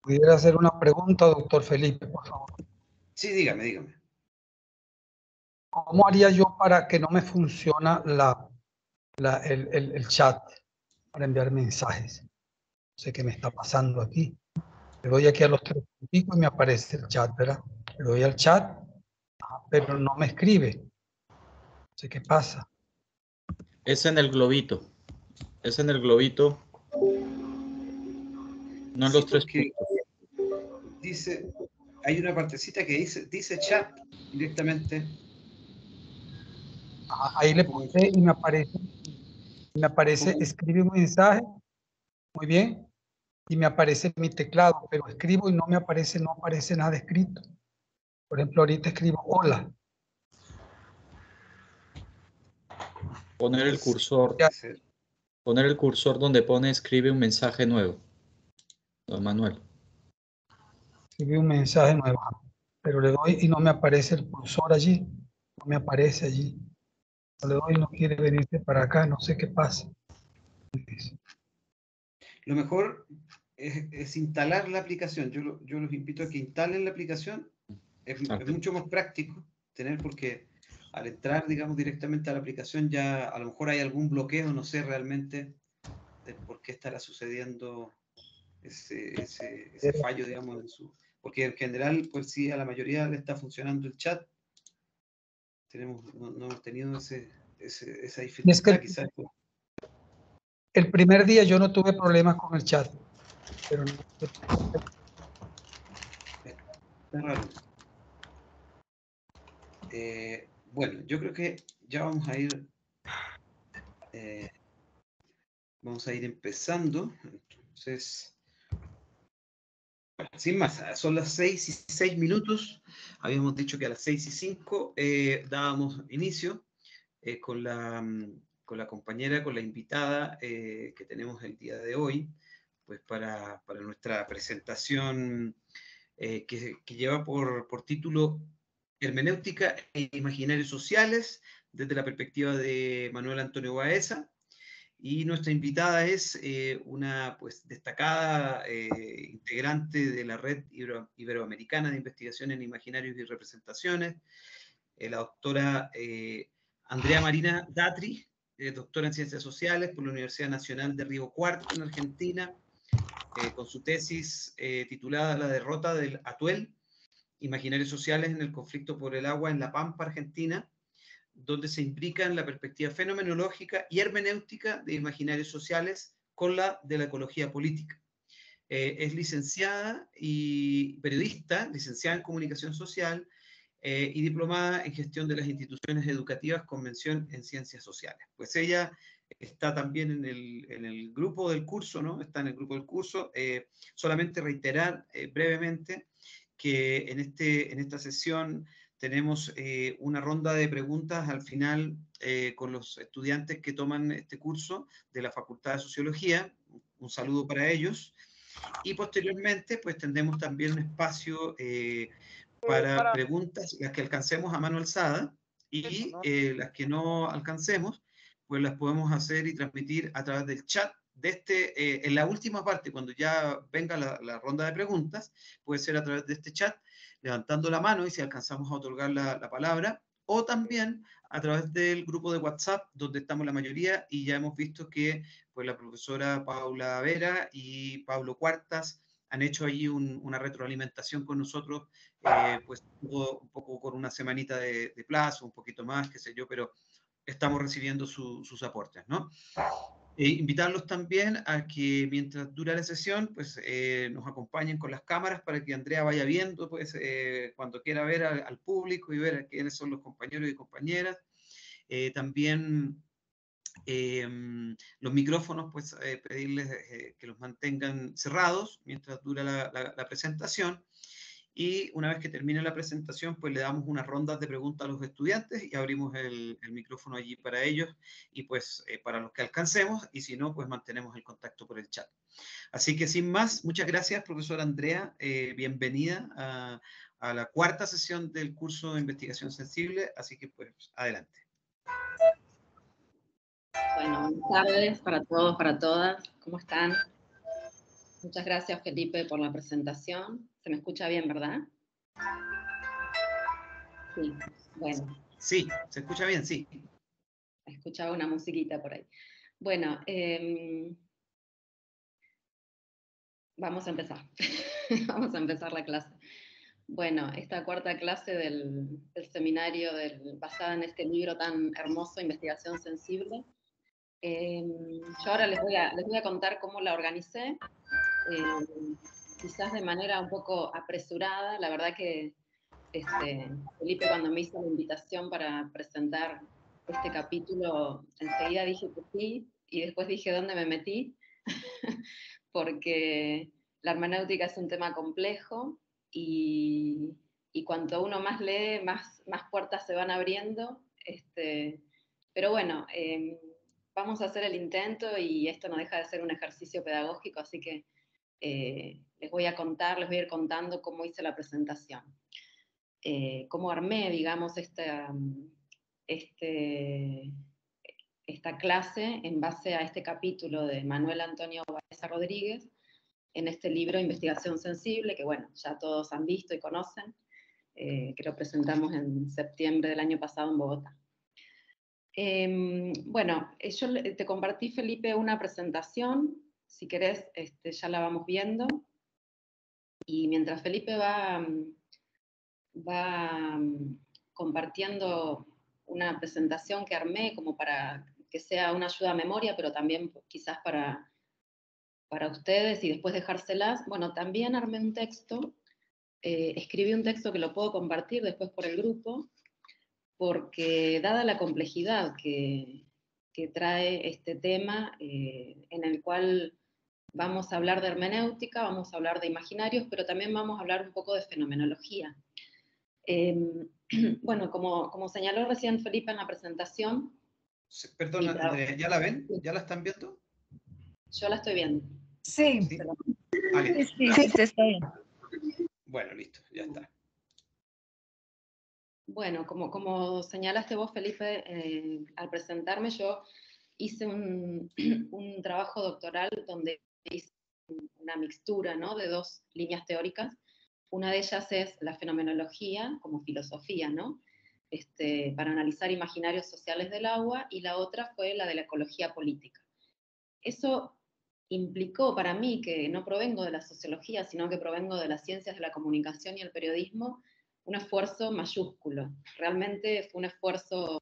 ¿Pudiera hacer una pregunta, doctor Felipe, por favor? Sí, dígame. ¿Cómo haría yo para que no me funciona el chat para enviar mensajes? No sé qué me está pasando aquí. Le doy aquí a los tres puntitos y me aparece el chat, ¿verdad? Le doy al chat, pero no me escribe. No sé qué pasa. Es en el globito. Es en el globito. No en Sí, los tres porque puntos. dice, hay una partecita que dice chat directamente. Ahí le Como, puse y me aparece, como- escribe un mensaje, muy bien, y me aparece mi teclado, pero escribo y no aparece nada escrito. Por ejemplo, ahorita escribo hola. Poner el sí, cursor. puede ser. Poner el cursor donde pone escribe un mensaje nuevo. Don Manuel. Escribí un mensaje nuevo, pero le doy y no me aparece el cursor allí. No me aparece allí. Le doy y no quiere venirse para acá. No sé qué pasa. Lo mejor es instalar la aplicación. Yo los invito a que instalen la aplicación. Es mucho más práctico tener porque al entrar, digamos, directamente a la aplicación ya a lo mejor hay algún bloqueo, no sé realmente de por qué estará sucediendo ese fallo, digamos, porque en general, pues sí, a la mayoría le está funcionando el chat. No hemos tenido esa Y es dificultad, que quizás. el primer día yo no tuve problemas con el chat, pero no sé por qué. Está raro. Bueno, yo creo que ya vamos a ir empezando. Entonces, bueno, sin más, son las 6:06. Habíamos dicho que a las 6:05 dábamos inicio con la compañera, con la invitada que tenemos el día de hoy, pues para nuestra presentación que lleva por título Hermenéutica e Imaginarios Sociales desde la perspectiva de Manuel Antonio Baeza. Y nuestra invitada es una pues, destacada integrante de la Red Iberoamericana de Investigación en Imaginarios y Representaciones, la doctora Andrea Marina Datri, doctora en Ciencias Sociales por la Universidad Nacional de Río Cuarto, en Argentina, con su tesis titulada La derrota del Atuel, Imaginarios Sociales en el conflicto por el agua en La Pampa, Argentina, donde se imbrican la perspectiva fenomenológica y hermenéutica de imaginarios sociales con la de la ecología política. Es licenciada y periodista, licenciada en comunicación social y diplomada en gestión de las instituciones educativas con mención en ciencias sociales. Pues ella está también en el grupo del curso, ¿no? Está en el grupo del curso. Solamente reiterar brevemente que en esta sesión tenemos una ronda de preguntas al final con los estudiantes que toman este curso de la Facultad de Sociología. Un saludo para ellos. Y posteriormente, pues tendremos también un espacio para preguntas, las que alcancemos a mano alzada, y las que no alcancemos, pues las podemos hacer y transmitir a través del chat de en la última parte, cuando ya venga la ronda de preguntas, puede ser a través de este chat, levantando la mano y si alcanzamos a otorgar la palabra, o también a través del grupo de WhatsApp, donde estamos la mayoría, y ya hemos visto que pues, la profesora Paula Vera y Pablo Cuartas han hecho ahí una retroalimentación con nosotros, pues un poco con una semanita de plazo, un poquito más, qué sé yo, pero estamos recibiendo sus aportes, ¿no? Invitarlos también a que mientras dura la sesión, pues nos acompañen con las cámaras para que Andrea vaya viendo, pues cuando quiera ver al público y ver a quiénes son los compañeros y compañeras. También los micrófonos, pues pedirles que los mantengan cerrados mientras dura la presentación. Y una vez que termine la presentación, pues le damos unas rondas de preguntas a los estudiantes y abrimos el micrófono allí para ellos y pues para los que alcancemos, y si no, pues mantenemos el contacto por el chat. Así que sin más, muchas gracias, profesora Andrea. Bienvenida a la cuarta sesión del curso de Investigación Sensible. Así que pues adelante. Bueno, buenas tardes para todos, para todas. ¿Cómo están? Muchas gracias, Felipe, por la presentación. ¿Se me escucha bien, verdad? Sí, bueno. Sí, se escucha bien, sí. Escuchaba una musiquita por ahí. Bueno, vamos a empezar. Vamos a empezar la clase. Bueno, esta cuarta clase del seminario basada en este libro tan hermoso, Investigación Sensible. Yo ahora les voy a contar cómo la organicé, quizás de manera un poco apresurada. La verdad que Felipe, cuando me hizo la invitación para presentar este capítulo, enseguida dije que sí, y después dije dónde me metí, porque la hermenéutica es un tema complejo, y cuanto uno más lee, más puertas se van abriendo. Pero bueno, vamos a hacer el intento, y esto no deja de ser un ejercicio pedagógico, así que les voy a ir contando cómo hice la presentación. Cómo armé, digamos, esta clase en base a este capítulo de Manuel Antonio Baeza Rodríguez, en este libro Investigación Sensible, que bueno, ya todos han visto y conocen, que lo presentamos en septiembre del año pasado en Bogotá. Bueno, yo te compartí, Felipe, una presentación. Si querés, ya la vamos viendo. Y mientras Felipe va compartiendo una presentación que armé como para que sea una ayuda a memoria, pero también quizás para ustedes, y después dejárselas. Bueno, también armé un texto, escribí un texto que lo puedo compartir después por el grupo, porque dada la complejidad que trae este tema, en el cual vamos a hablar de hermenéutica, vamos a hablar de imaginarios, pero también vamos a hablar un poco de fenomenología. Bueno, como señaló recién Felipe en la presentación... Perdona, Andrea, ¿ya la ven? ¿Ya la están viendo? Yo la estoy viendo. Sí. ¿Sí? Ah, listo. Sí, está bien. Bueno, listo, ya está. Bueno, como señalaste vos, Felipe, al presentarme, yo hice un trabajo doctoral donde hice una mixtura, ¿no?, de dos líneas teóricas. Una de ellas es la fenomenología como filosofía, ¿no?, para analizar imaginarios sociales del agua, y la otra fue la de la ecología política. Eso implicó para mí, que no provengo de la sociología, sino que provengo de las ciencias de la comunicación y el periodismo, un esfuerzo mayúsculo. Realmente fue un esfuerzo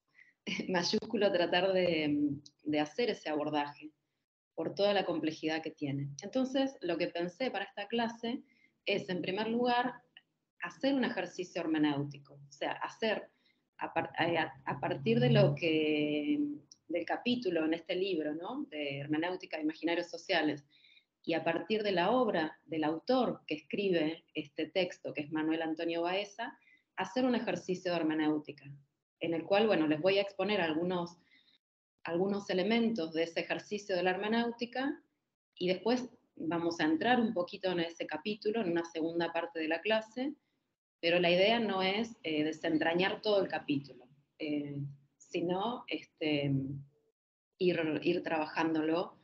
mayúsculo tratar de hacer ese abordaje, por toda la complejidad que tiene. Entonces, lo que pensé para esta clase es, en primer lugar, hacer un ejercicio hermenéutico, o sea, hacer a partir de del capítulo en este libro, ¿no?, de hermenéutica de imaginarios sociales, y a partir de la obra del autor que escribe este texto, que es Manuel Antonio Baeza, hacer un ejercicio de hermenéutica, en el cual, bueno, les voy a exponer algunos elementos de ese ejercicio de la hermenéutica, y después vamos a entrar un poquito en ese capítulo, en una segunda parte de la clase, pero la idea no es desentrañar todo el capítulo, sino ir trabajándolo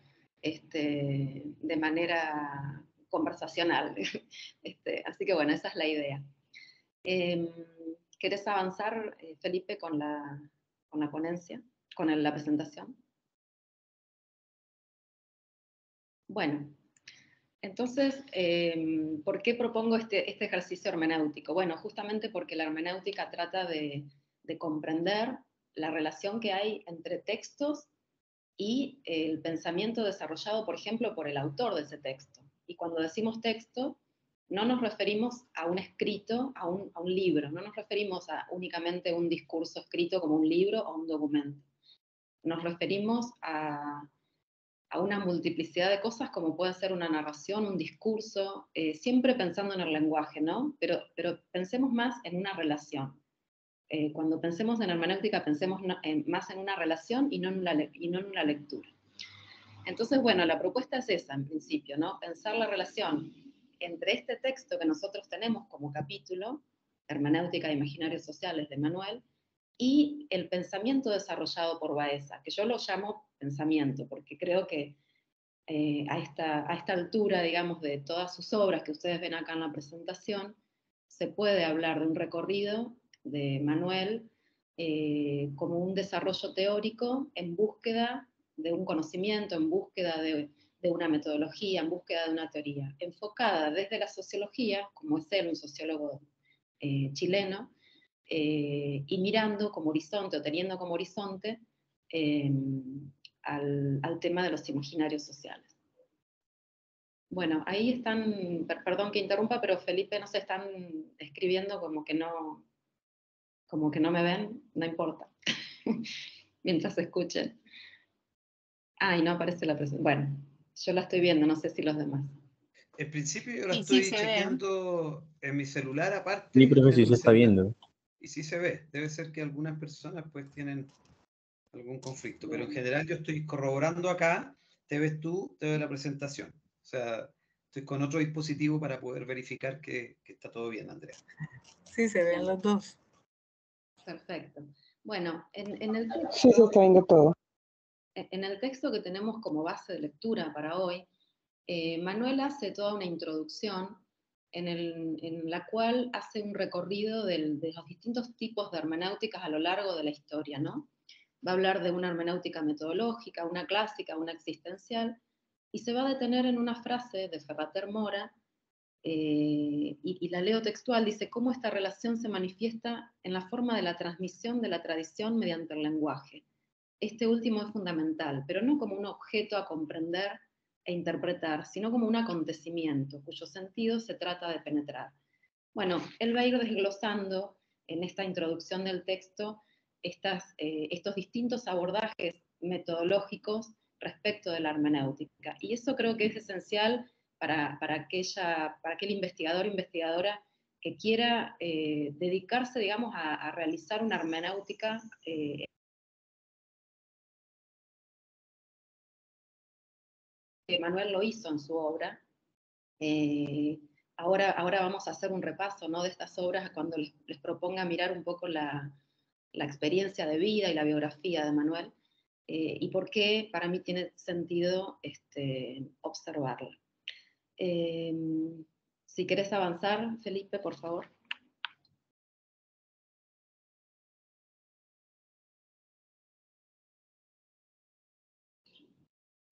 de manera conversacional. Así que bueno, esa es la idea. ¿Querés avanzar, Felipe, con la ponencia, con la presentación? Bueno, entonces, ¿por qué propongo este ejercicio hermenéutico? Bueno, justamente porque la hermenéutica trata de comprender la relación que hay entre textos y el pensamiento desarrollado, por ejemplo, por el autor de ese texto. Y cuando decimos texto, no nos referimos a un escrito, a un libro, no nos referimos a únicamente un discurso escrito como un libro o un documento. Nos referimos a una multiplicidad de cosas, como puede ser una narración, un discurso, siempre pensando en el lenguaje, ¿no? Pero pensemos más en una relación. Cuando pensemos en hermenéutica, pensemos más en una relación y no en una lectura. Entonces, bueno, la propuesta es esa, en principio, ¿no? Pensar la relación entre este texto que nosotros tenemos como capítulo, Hermenéutica de Imaginarios Sociales de Manuel, y el pensamiento desarrollado por Baeza, que yo lo llamo pensamiento, porque creo que a esta altura, digamos, de todas sus obras que ustedes ven acá en la presentación, se puede hablar de un recorrido de Manuel como un desarrollo teórico en búsqueda de un conocimiento, en búsqueda de una metodología, en búsqueda de una teoría, enfocada desde la sociología, como es él, un sociólogo chileno, y mirando como horizonte, o teniendo como horizonte, al tema de los imaginarios sociales. Bueno, ahí están, perdón que interrumpa, pero Felipe nos están escribiendo como que no me ven, no importa, mientras escuchen. Ah, y no aparece la presentación. Bueno, yo la estoy viendo, no sé si los demás. En principio yo la Sí, estoy sí, se ve. chequeando en mi celular aparte. Sí, profe, en sí mi se está celular, viendo. Y sí se ve. Debe ser que algunas personas pues tienen algún conflicto, pero en general yo estoy corroborando acá, te ves tú, te veo la presentación. O sea, estoy con otro dispositivo para poder verificar que está todo bien, Andrea. Sí, se ven los dos. Perfecto. Bueno, en el texto, Sí, se está viendo todo. en el texto que tenemos como base de lectura para hoy, Manuel hace toda una introducción en la cual hace un recorrido de los distintos tipos de hermenéuticas a lo largo de la historia, ¿no? Va a hablar de una hermenéutica metodológica, una clásica, una existencial, y se va a detener en una frase de Ferrater Mora, y la leo textual, dice, cómo esta relación se manifiesta en la forma de la transmisión de la tradición mediante el lenguaje. Este último es fundamental, pero no como un objeto a comprender e interpretar, sino como un acontecimiento cuyo sentido se trata de penetrar. Bueno, él va a ir desglosando en esta introducción del texto estos distintos abordajes metodológicos respecto de la hermenéutica. Y eso creo que es esencial para aquel investigador o investigadora que quiera dedicarse, digamos, a realizar una hermenéutica Manuel lo hizo en su obra. Ahora vamos a hacer un repaso, ¿no?, de estas obras cuando les proponga mirar un poco la experiencia de vida y la biografía de Manuel, y por qué para mí tiene sentido observarla. Si querés avanzar, Felipe, por favor.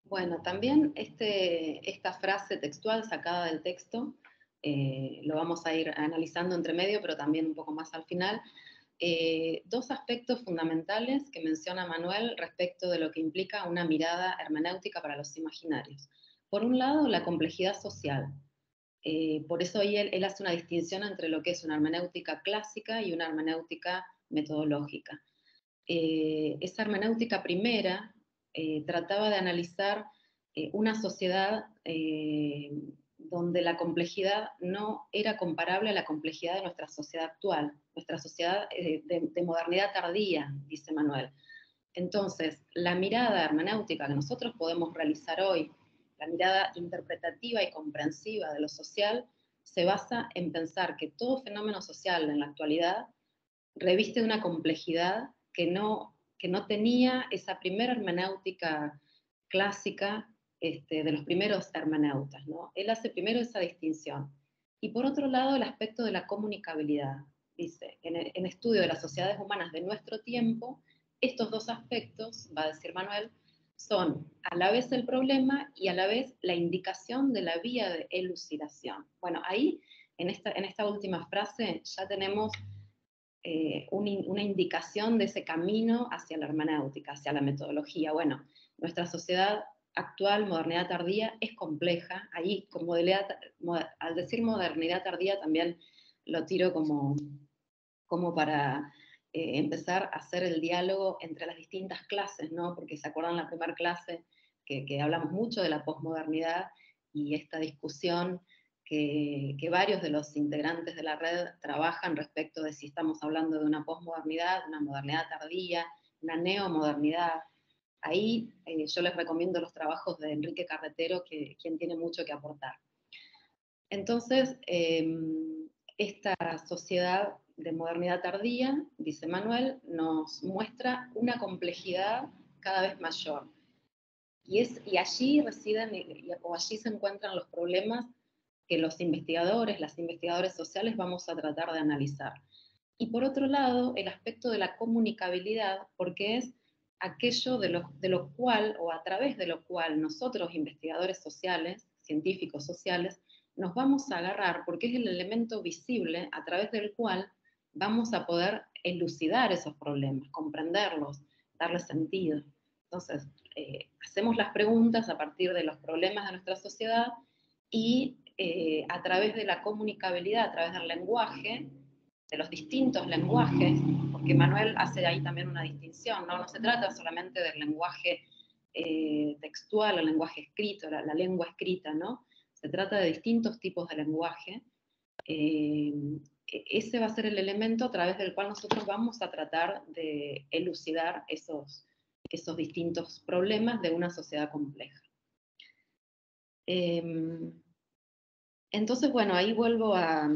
Bueno, también esta frase textual sacada del texto, lo vamos a ir analizando entre medio, pero también un poco más al final. Dos aspectos fundamentales que menciona Manuel respecto de lo que implica una mirada hermenéutica para los imaginarios. Por un lado, la complejidad social. Por eso ahí él hace una distinción entre lo que es una hermenéutica clásica y una hermenéutica metodológica. Esa hermenéutica primera trataba de analizar una sociedad donde la complejidad no era comparable a la complejidad de nuestra sociedad actual, nuestra sociedad de modernidad tardía, dice Manuel. Entonces, la mirada hermenéutica que nosotros podemos realizar hoy, la mirada interpretativa y comprensiva de lo social, se basa en pensar que todo fenómeno social en la actualidad reviste de una complejidad que no tenía esa primera hermenéutica clásica de los primeros hermeneutas, ¿no? Él hace primero esa distinción. Y por otro lado, el aspecto de la comunicabilidad. Dice, en estudio de las sociedades humanas de nuestro tiempo, estos dos aspectos, va a decir Manuel, son a la vez el problema y a la vez la indicación de la vía de elucidación. Bueno, ahí, en esta última frase, ya tenemos una indicación de ese camino hacia la hermenéutica, hacia la metodología. Bueno, nuestra sociedad actual, modernidad tardía, es compleja. Ahí, al decir modernidad tardía, también lo tiro como para empezar a hacer el diálogo entre las distintas clases, ¿no? Porque se acuerdan la primera clase que hablamos mucho de la posmodernidad y esta discusión que varios de los integrantes de la red trabajan respecto de si estamos hablando de una posmodernidad, una modernidad tardía, una neomodernidad. Ahí yo les recomiendo los trabajos de Enrique Carretero, quien tiene mucho que aportar. Entonces, esta sociedad de modernidad tardía, dice Manuel, nos muestra una complejidad cada vez mayor. Y allí residen, o allí se encuentran los problemas que los investigadores, las investigadoras sociales vamos a tratar de analizar. Y por otro lado, el aspecto de la comunicabilidad, porque es aquello de lo cual, o a través de lo cual nosotros, investigadores sociales, científicos sociales, nos vamos a agarrar, porque es el elemento visible a través del cual vamos a poder elucidar esos problemas, comprenderlos, darles sentido. Entonces, hacemos las preguntas a partir de los problemas de nuestra sociedad y a través de la comunicabilidad, a través del lenguaje, de los distintos lenguajes, porque Manuel hace ahí también una distinción, ¿no? No se trata solamente del lenguaje textual, el lenguaje escrito, la lengua escrita, ¿no? Se trata de distintos tipos de lenguaje. Ese va a ser el elemento a través del cual nosotros vamos a tratar de elucidar esos distintos problemas de una sociedad compleja. Entonces, bueno, ahí vuelvo a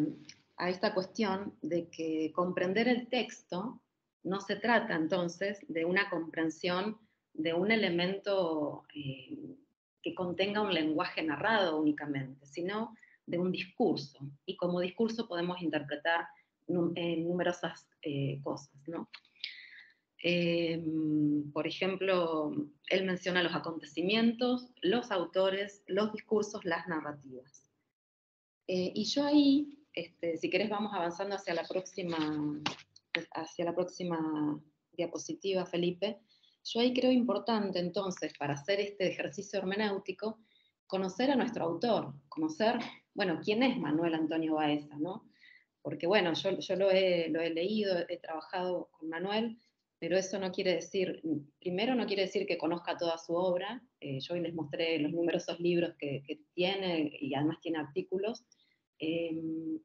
esta cuestión de que comprender el texto no se trata entonces de una comprensión de un elemento que contenga un lenguaje narrado únicamente, sino de un discurso. Y como discurso podemos interpretar numerosas cosas, ¿no? Por ejemplo, él menciona los acontecimientos, los autores, los discursos, las narrativas. Y yo ahí, si querés vamos avanzando hacia la próxima diapositiva, Felipe. Yo ahí creo importante entonces, para hacer este ejercicio hermenéutico, conocer a nuestro autor, conocer, bueno, quién es Manuel Antonio Baeza, ¿no? Porque bueno, yo lo he leído, he trabajado con Manuel, pero eso no quiere decir, primero no quiere decir que conozca toda su obra. Yo hoy les mostré los numerosos libros que tiene, y además tiene artículos.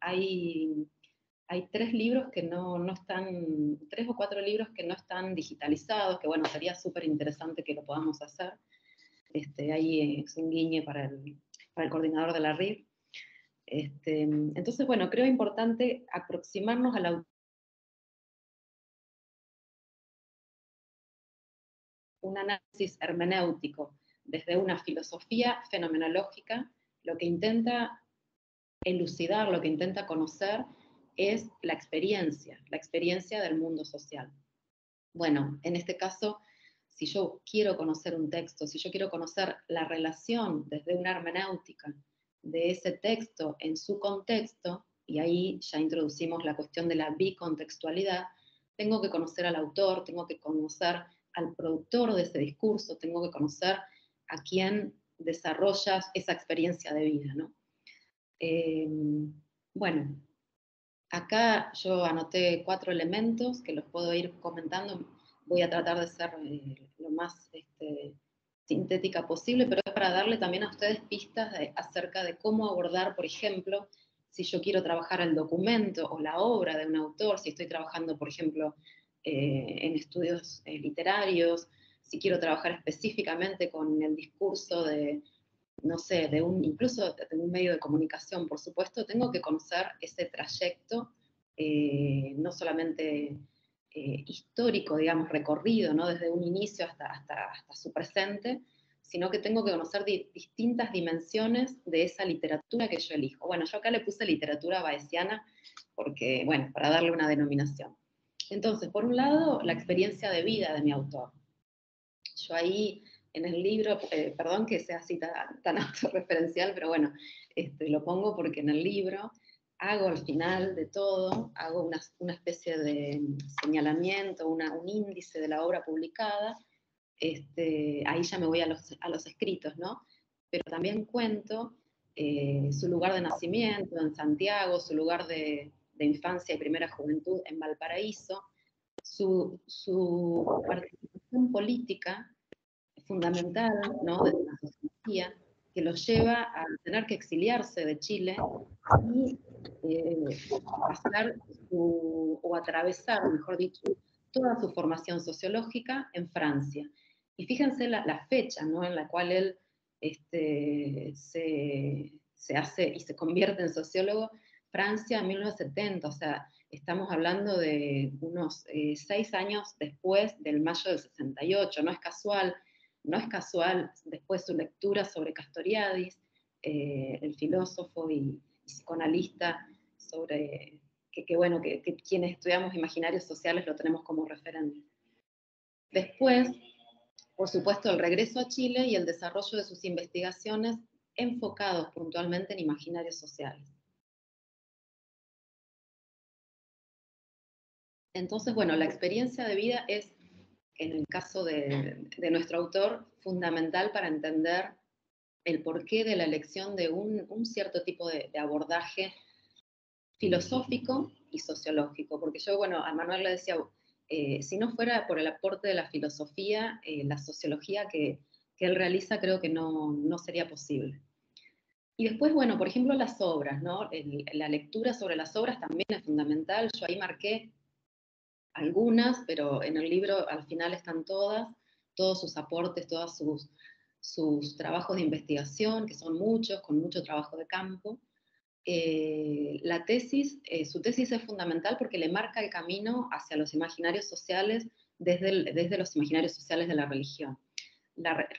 Hay 3 libros que no están, 3 o 4 libros que no están digitalizados, que bueno, sería súper interesante que lo podamos hacer. Ahí es un guiñe para el coordinador de la RIF. Entonces, bueno, creo importante aproximarnos a la un análisis hermenéutico desde una filosofía fenomenológica. Lo que intenta elucidar, lo que intenta conocer es la experiencia del mundo social. Bueno, en este caso, si yo quiero conocer un texto, si yo quiero conocer la relación desde una hermenéutica de ese texto en su contexto, y ahí ya introducimos la cuestión de la bicontextualidad, tengo que conocer al autor, tengo que conocer al productor de ese discurso, tengo que conocer a quien desarrolla esa experiencia de vida, ¿no? Bueno, acá yo anoté 4 elementos que los puedo ir comentando. Voy a tratar de ser lo más sintética posible, pero es para darle también a ustedes pistas acerca de cómo abordar, por ejemplo, si yo quiero trabajar el documento o la obra de un autor, si estoy trabajando, por ejemplo, en estudios literarios, si quiero trabajar específicamente con el discurso de, no sé, incluso de un medio de comunicación, por supuesto, tengo que conocer ese trayecto, no solamente histórico, digamos, recorrido, ¿no? Desde un inicio hasta su presente, sino que tengo que conocer distintas dimensiones de esa literatura que yo elijo. Bueno, yo acá le puse literatura baesiana porque, bueno, para darle una denominación. Entonces, por un lado, la experiencia de vida de mi autor. Yo ahí en el libro, perdón que sea así tan autorreferencial, pero bueno, lo pongo porque en el libro hago al final de todo, hago una especie de señalamiento, un índice de la obra publicada. Ahí ya me voy a los escritos, ¿no? Pero también cuento su lugar de nacimiento en Santiago, su lugar de infancia y primera juventud en Valparaíso, su participación política fundamental, ¿no? De la sociología, que los lleva a tener que exiliarse de Chile y pasar o atravesar, mejor dicho, toda su formación sociológica en Francia. Y fíjense la fecha, ¿no? En la cual él se hace y se convierte en sociólogo, Francia en 1970, o sea, estamos hablando de unos 6 años después del mayo del 68, no es casual. no es casual después su lectura sobre Castoriadis, el filósofo y psicoanalista, sobre bueno, que quienes estudiamos imaginarios sociales lo tenemos como referente. Después, por supuesto, el regreso a Chile y el desarrollo de sus investigaciones enfocados puntualmente en imaginarios sociales. Entonces, bueno, la experiencia de vida es, en el caso de nuestro autor, fundamental para entender el porqué de la elección de un cierto tipo de abordaje filosófico y sociológico. Porque yo, bueno, a Manuel le decía, si no fuera por el aporte de la filosofía, la sociología que él realiza creo que no sería posible. Y después, bueno, por ejemplo, las obras, ¿no? La lectura sobre las obras también es fundamental. Yo ahí marqué algunas, pero en el libro al final están todas, todos sus aportes, todos sus trabajos de investigación, que son muchos, con mucho trabajo de campo. La tesis, su tesis es fundamental porque le marca el camino hacia los imaginarios sociales desde los imaginarios sociales de la religión.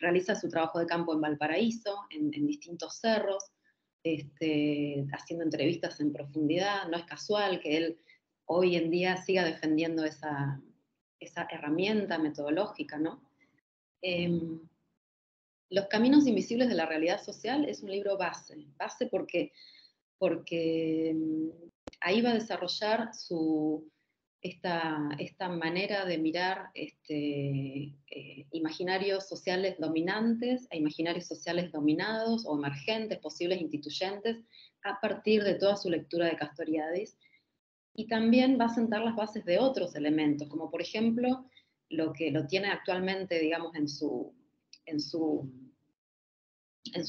Realiza su trabajo de campo en Valparaíso, en distintos cerros, haciendo entrevistas en profundidad. No es casual que él hoy en día siga defendiendo esa herramienta metodológica, ¿no? Los caminos invisibles de la realidad social es un libro base porque ahí va a desarrollar esta manera de mirar imaginarios sociales dominantes e imaginarios sociales dominados o emergentes, posibles instituyentes, a partir de toda su lectura de Castoriadis. Y también va a sentar las bases de otros elementos, como por ejemplo lo que lo tiene actualmente, digamos, en su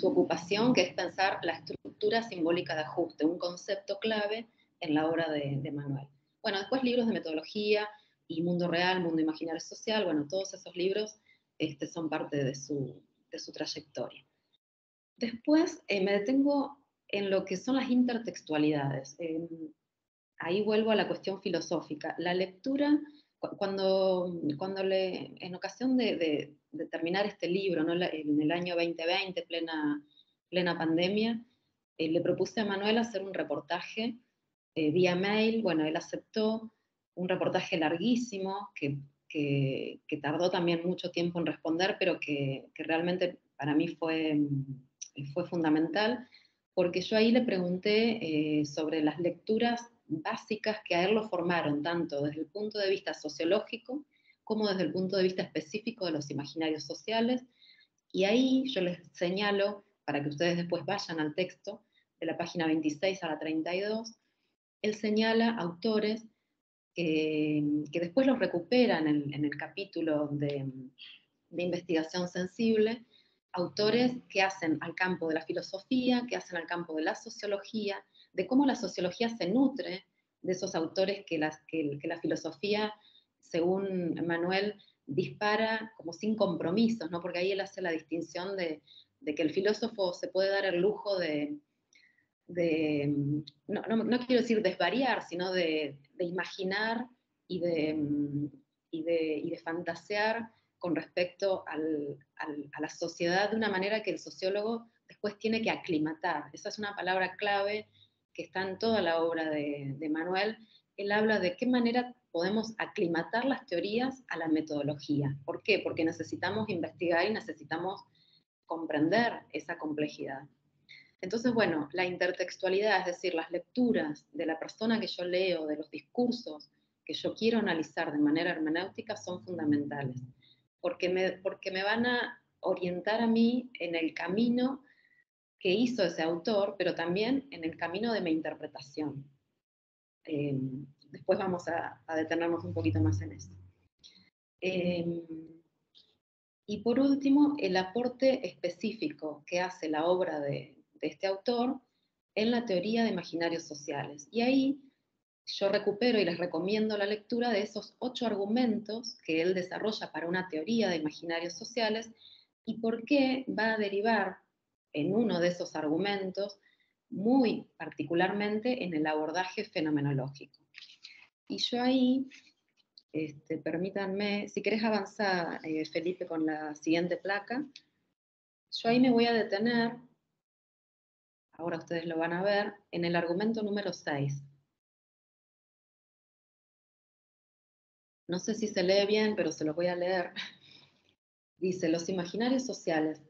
ocupación, que es pensar la estructura simbólica de ajuste, un concepto clave en la obra de Manuel. Bueno, después libros de metodología y mundo real, mundo imaginario social, bueno, todos esos libros son parte de su trayectoria. Después me detengo en lo que son las intertextualidades. Ahí vuelvo a la cuestión filosófica. La lectura, en ocasión de terminar este libro, ¿no? En el año 2020, plena pandemia, le propuse a Manuel hacer un reportaje vía mail. Bueno, él aceptó, un reportaje larguísimo que tardó también mucho tiempo en responder, pero que realmente para mí fue fundamental, porque yo ahí le pregunté sobre las lecturas básicas que a él lo formaron, tanto desde el punto de vista sociológico como desde el punto de vista específico de los imaginarios sociales. Y ahí yo les señalo, para que ustedes después vayan al texto, de la página 26 a la 32, él señala autores que después los recuperan en el capítulo de investigación sensible, autores que hacen al campo de la filosofía, que hacen al campo de la sociología, de cómo la sociología se nutre de esos autores que la filosofía, según Manuel, dispara como sin compromisos, ¿no? Porque ahí él hace la distinción de que el filósofo se puede dar el lujo no quiero decir desvariar, sino de imaginar y de fantasear con respecto a la sociedad de una manera que el sociólogo después tiene que aclimatar. Esa es una palabra clave que está en toda la obra de Manuel. Él habla de qué manera podemos aclimatar las teorías a la metodología. ¿Por qué? Porque necesitamos investigar y necesitamos comprender esa complejidad. Entonces, bueno, la intertextualidad, es decir, las lecturas de la persona que yo leo, de los discursos que yo quiero analizar de manera hermenéutica, son fundamentales, porque me van a orientar a mí en el camino que hizo ese autor, pero también en el camino de mi interpretación. Después vamos a detenernos un poquito más en eso. Y por último, el aporte específico que hace la obra de este autor en la teoría de imaginarios sociales. Y ahí yo recupero y les recomiendo la lectura de esos 8 argumentos que él desarrolla para una teoría de imaginarios sociales y por qué va a derivar en uno de esos argumentos muy particularmente en el abordaje fenomenológico. Y yo ahí Permítanme, si querés avanzar, Felipe, con la siguiente placa. Yo ahí me voy a detener, ahora ustedes lo van a ver, en el argumento número 6. No sé si se lee bien, pero se lo voy a leer. Dice, los imaginarios sociales,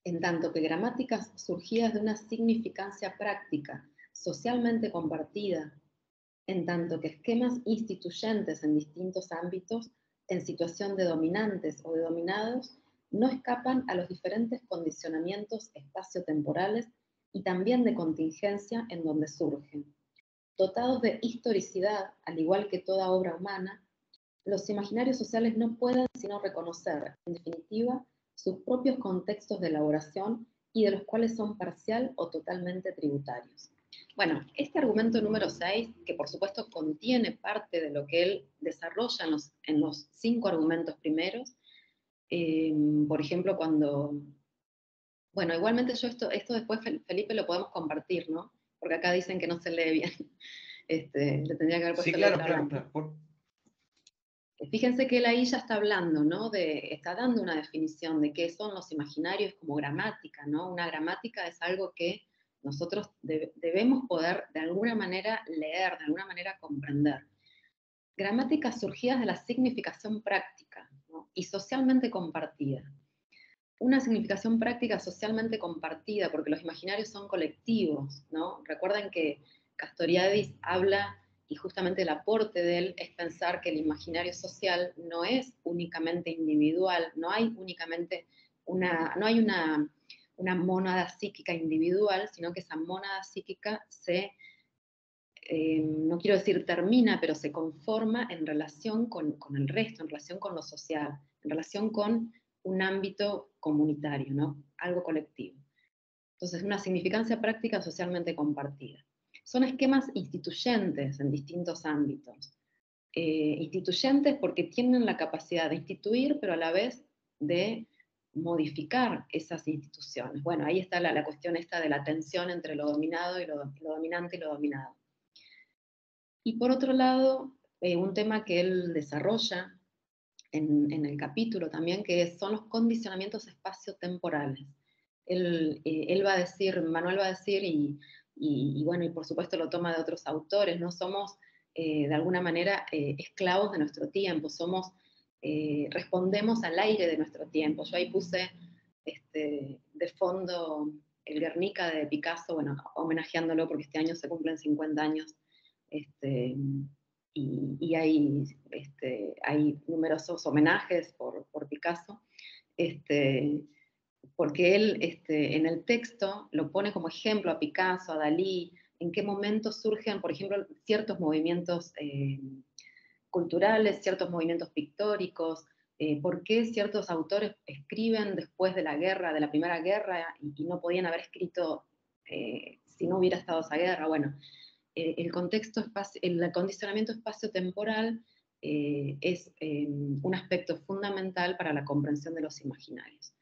en tanto que gramáticas surgidas de una significancia práctica, socialmente compartida, en tanto que esquemas instituyentes en distintos ámbitos, en situación de dominantes o de dominados, no escapan a los diferentes condicionamientos espaciotemporales y también de contingencia en donde surgen. Dotados de historicidad, al igual que toda obra humana, los imaginarios sociales no pueden sino reconocer, en definitiva, sus propios contextos de elaboración y de los cuales son parcial o totalmente tributarios. Bueno, este argumento número 6, que por supuesto contiene parte de lo que él desarrolla en los 5 argumentos primeros, por ejemplo, cuando... Bueno, igualmente yo esto después, Felipe, lo podemos compartir, ¿no? Porque acá dicen que no se lee bien. Le tendría que haber puesto Sí, claro, letra claro, grande. claro. Fíjense que él ahí ya está hablando, ¿no? Está dando una definición de qué son los imaginarios como gramática, ¿no? Una gramática es algo que nosotros debemos poder de alguna manera leer, de alguna manera comprender. Gramáticas surgidas de la significación práctica, ¿no? Y socialmente compartida. Una significación práctica socialmente compartida, porque los imaginarios son colectivos, ¿no? Recuerden que Castoriadis habla, y justamente el aporte de él es pensar que el imaginario social no es únicamente individual, no hay únicamente una mónada psíquica individual, sino que esa mónada psíquica no quiero decir termina, pero se conforma en relación con el resto, en relación con lo social, en relación con un ámbito comunitario, ¿no? Algo colectivo. Entonces, una significancia práctica socialmente compartida. Son esquemas instituyentes en distintos ámbitos. Instituyentes porque tienen la capacidad de instituir, pero a la vez de modificar esas instituciones. Bueno, ahí está la cuestión esta de la tensión entre lo dominado y lo dominante y lo dominado. Y por otro lado, un tema que él desarrolla en el capítulo también, que son los condicionamientos espaciotemporales. Él va a decir, Manuel va a decir, y bueno, y por supuesto lo toma de otros autores, no somos de alguna manera esclavos de nuestro tiempo, respondemos al aire de nuestro tiempo. Yo ahí puse de fondo el Guernica de Picasso, bueno, homenajeándolo porque este año se cumplen 50 años, y hay numerosos homenajes por Picasso, porque él en el texto lo pone como ejemplo a Picasso, a Dalí, en qué momento surgen, por ejemplo, ciertos movimientos culturales, ciertos movimientos pictóricos, por qué ciertos autores escriben después de la guerra, de la Primera Guerra, y no podían haber escrito si no hubiera estado esa guerra. Bueno, el acondicionamiento espacio-temporal es un aspecto fundamental para la comprensión de los imaginarios.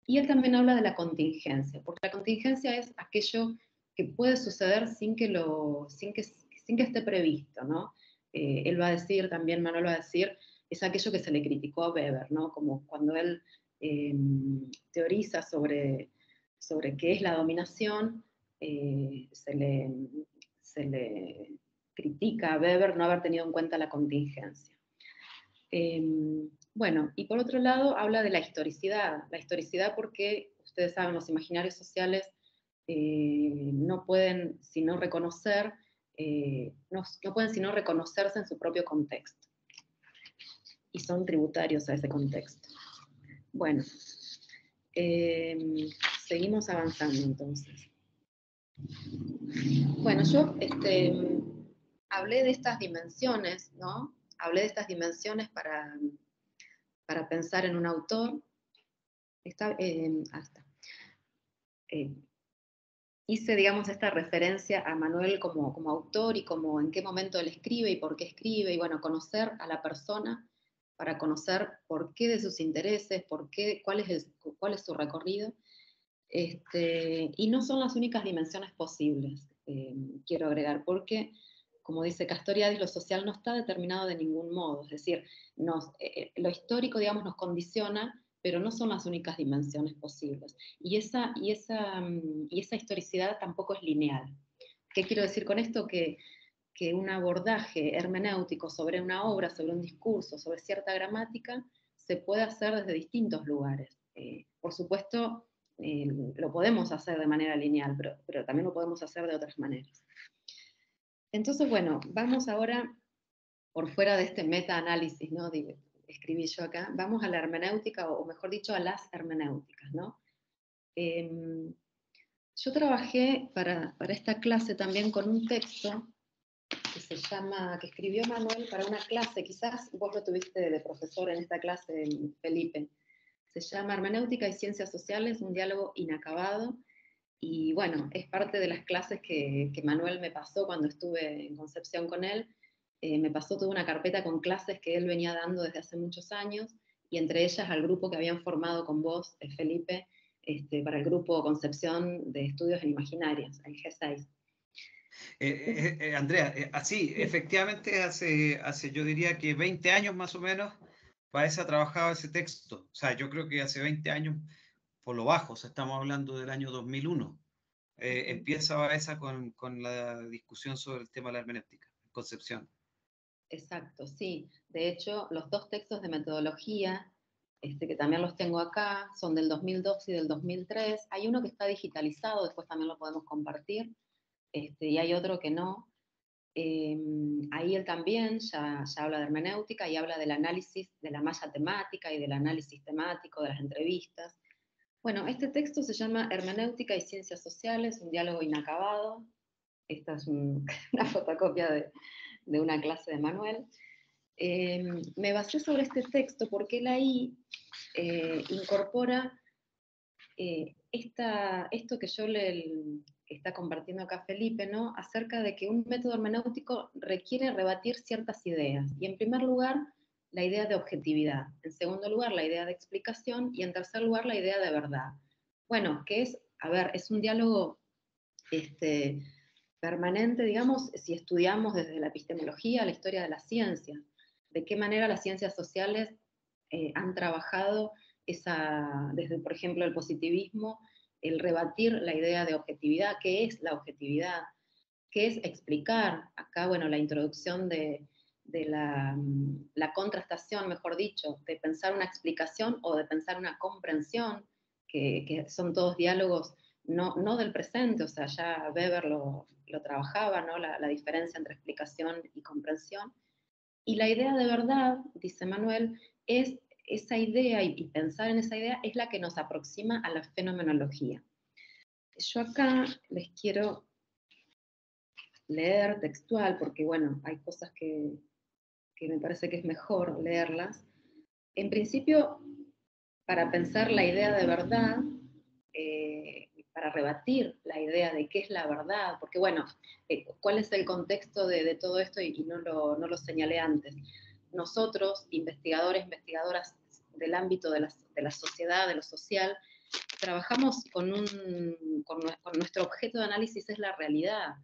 Y él también habla de la contingencia, porque la contingencia es aquello que puede suceder sin que esté previsto, ¿no? Él va a decir, también Manuel va a decir, es aquello que se le criticó a Weber, ¿no? Como cuando él teoriza sobre qué es la dominación, se le critica a Weber no haber tenido en cuenta la contingencia. Bueno, y por otro lado habla de la historicidad porque ustedes saben, los imaginarios sociales no pueden sino reconocerse en su propio contexto, y son tributarios a ese contexto. Bueno, seguimos avanzando entonces. Bueno, yo hablé de estas dimensiones, ¿no? Hablé de estas dimensiones para pensar en un autor. Hice, digamos, esta referencia a Manuel como autor y como en qué momento él escribe y por qué escribe, y bueno, conocer a la persona para conocer por qué de sus intereses, cuál es su recorrido. Y no son las únicas dimensiones posibles, quiero agregar, porque como dice Castoriadis, lo social no está determinado de ningún modo, es decir, lo histórico, digamos, nos condiciona, pero no son las únicas dimensiones posibles. Y esa historicidad tampoco es lineal. ¿Qué quiero decir con esto? Que un abordaje hermenéutico sobre una obra, sobre un discurso, sobre cierta gramática, se puede hacer desde distintos lugares. Por supuesto, lo podemos hacer de manera lineal, pero también lo podemos hacer de otras maneras. Entonces, bueno, vamos ahora, por fuera de este meta-análisis, ¿no? Escribí yo acá, vamos a la hermenéutica, o mejor dicho, a las hermenéuticas, ¿no? Yo trabajé para esta clase también con un texto que escribió Manuel para una clase, quizás vos lo tuviste de profesor en esta clase, Felipe. Se llama Hermenéutica y Ciencias Sociales, un diálogo inacabado. Y bueno, es parte de las clases que Manuel me pasó cuando estuve en Concepción con él. Me pasó toda una carpeta con clases que él venía dando desde hace muchos años, y entre ellas al grupo que habían formado con vos, Felipe, para el grupo Concepción de Estudios en Imaginarias, el G6. Andrea, así, efectivamente, hace yo diría que 20 años más o menos, Baeza trabajaba ese texto. O sea, yo creo que hace 20 años, por lo bajo, o sea, estamos hablando del año 2001. Empieza Baeza con la discusión sobre el tema de la hermenéutica, Concepción. Exacto, sí. De hecho, los dos textos de metodología, que también los tengo acá, son del 2002 y del 2003. Hay uno que está digitalizado, después también lo podemos compartir, y hay otro que no. Ahí él también ya habla de hermenéutica y habla del análisis de la malla temática y del análisis temático de las entrevistas. Bueno, este texto se llama Hermenéutica y Ciencias Sociales, un diálogo inacabado. Esta es una fotocopia de una clase de Manuel. Me basé sobre este texto porque él ahí incorpora esto que yo que está compartiendo acá Felipe, ¿no? Acerca de que un método hermenéutico requiere rebatir ciertas ideas. Y en primer lugar, la idea de objetividad. En segundo lugar, la idea de explicación. Y en tercer lugar, la idea de verdad. Bueno, que es, a ver, es un diálogo permanente, digamos, si estudiamos desde la epistemología la historia de las ciencias. De qué manera las ciencias sociales han trabajado desde, por ejemplo, el positivismo, el rebatir la idea de objetividad. ¿Qué es la objetividad? ¿Qué es explicar? Acá, bueno, la introducción de la contrastación, mejor dicho, de pensar una explicación o de pensar una comprensión, que son todos diálogos no del presente, o sea, ya Weber lo trabajaba, ¿no? La diferencia entre explicación y comprensión. Y la idea de verdad, dice Manuel, es esa idea, y pensar en esa idea es la que nos aproxima a la fenomenología. Yo acá les quiero leer textual, porque bueno, hay cosas que me parece que es mejor leerlas. En principio, para pensar la idea de verdad, para rebatir la idea de qué es la verdad, porque bueno, ¿cuál es el contexto de todo esto? Y no lo señalé antes. Nosotros, investigadores, investigadoras del ámbito de la sociedad, de lo social, trabajamos con nuestro objeto de análisis es la realidad,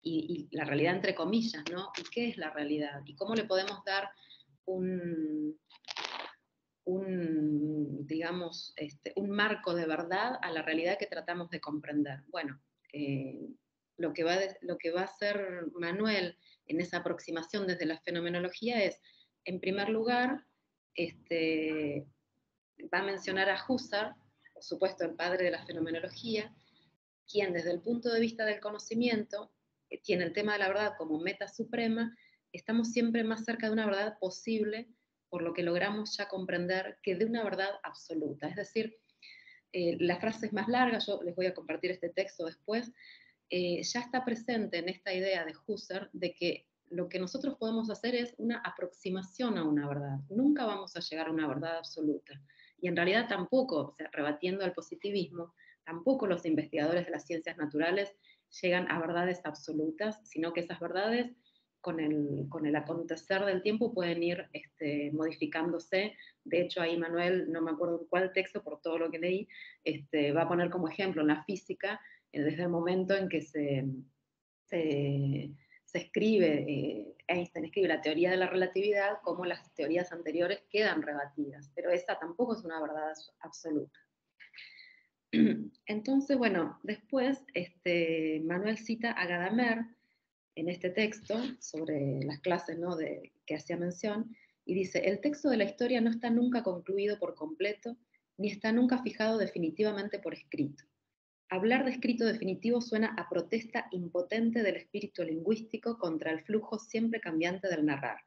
y la realidad entre comillas, ¿no? ¿Y qué es la realidad? ¿Y cómo le podemos dar digamos, un marco de verdad a la realidad que tratamos de comprender? Bueno, lo que va a hacer Manuel en esa aproximación desde la fenomenología es, en primer lugar, va a mencionar a Husserl, por supuesto el padre de la fenomenología, quien desde el punto de vista del conocimiento tiene el tema de la verdad como meta suprema. Estamos siempre más cerca de una verdad posible, por lo que logramos ya comprender, que de una verdad absoluta. Es decir, la frase es más larga, yo les voy a compartir este texto después, ya está presente en esta idea de Husserl de que lo que nosotros podemos hacer es una aproximación a una verdad. Nunca vamos a llegar a una verdad absoluta. Y en realidad tampoco, o sea, rebatiendo al positivismo, tampoco los investigadores de las ciencias naturales llegan a verdades absolutas, sino que esas verdades con el acontecer del tiempo pueden ir modificándose. De hecho, ahí Manuel, no me acuerdo cuál texto, por todo lo que leí, va a poner como ejemplo en la física, desde el momento en que se Einstein escribe la teoría de la relatividad, como las teorías anteriores quedan rebatidas, pero esa tampoco es una verdad absoluta. Entonces, bueno, después Manuel cita a Gadamer en este texto sobre las clases, ¿no?, que hacía mención, y dice: el texto de la historia no está nunca concluido por completo, ni está nunca fijado definitivamente por escrito. Hablar de escrito definitivo suena a protesta impotente del espíritu lingüístico contra el flujo siempre cambiante del narrar.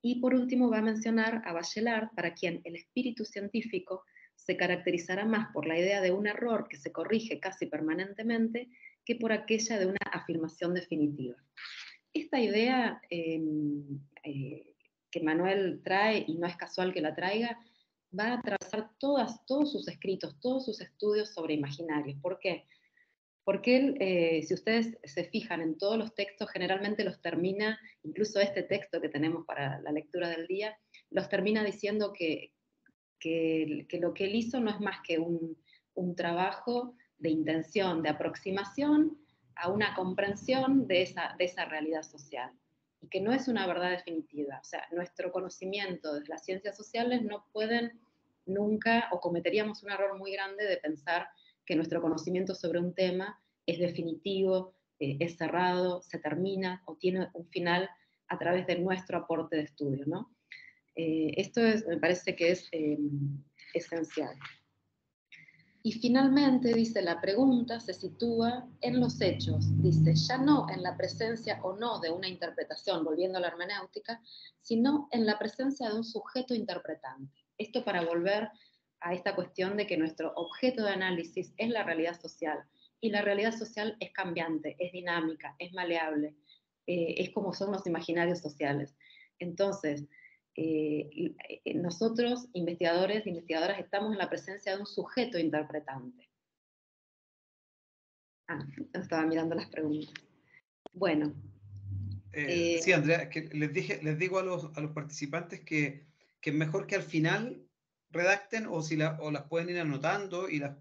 Y por último va a mencionar a Bachelard, para quien el espíritu científico se caracterizará más por la idea de un error que se corrige casi permanentemente que por aquella de una afirmación definitiva. Esta idea que Manuel trae, y no es casual que la traiga, va a atravesar todos sus escritos, todos sus estudios sobre imaginarios. ¿Por qué? Porque él, si ustedes se fijan en todos los textos, generalmente los termina, incluso este texto que tenemos para la lectura del día, los termina diciendo que lo que él hizo no es más que un trabajo de intención, de aproximación a una comprensión de esa realidad social, y que no es una verdad definitiva. O sea, nuestro conocimiento de las ciencias sociales no pueden nunca, o cometeríamos un error muy grande de pensar que nuestro conocimiento sobre un tema es definitivo, es cerrado, se termina o tiene un final a través de nuestro aporte de estudio, ¿no? Esto me parece que es esencial. Y finalmente, dice, la pregunta se sitúa en los hechos, dice, ya no en la presencia o no de una interpretación, volviendo a la hermenéutica, sino en la presencia de un sujeto interpretante. Esto para volver a esta cuestión de que nuestro objeto de análisis es la realidad social, y la realidad social es cambiante, es dinámica, es maleable, es como son los imaginarios sociales. Entonces, nosotros, investigadores e investigadoras, estamos en la presencia de un sujeto interpretante. Estaba mirando las preguntas. Bueno. Sí, Andrea, que les digo a los participantes que es mejor que al final redacten, o las pueden ir anotando y las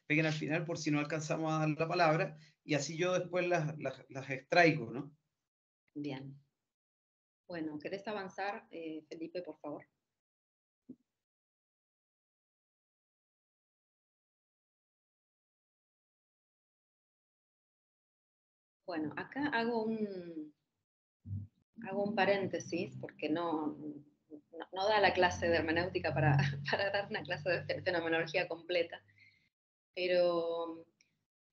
peguen al final por si no alcanzamos a dar la palabra, y así yo después las extraigo, ¿no? Bien. Bueno, ¿querés avanzar, Felipe, por favor? Bueno, acá hago un paréntesis, porque no da la clase de hermenéutica para dar una clase de fenomenología completa, pero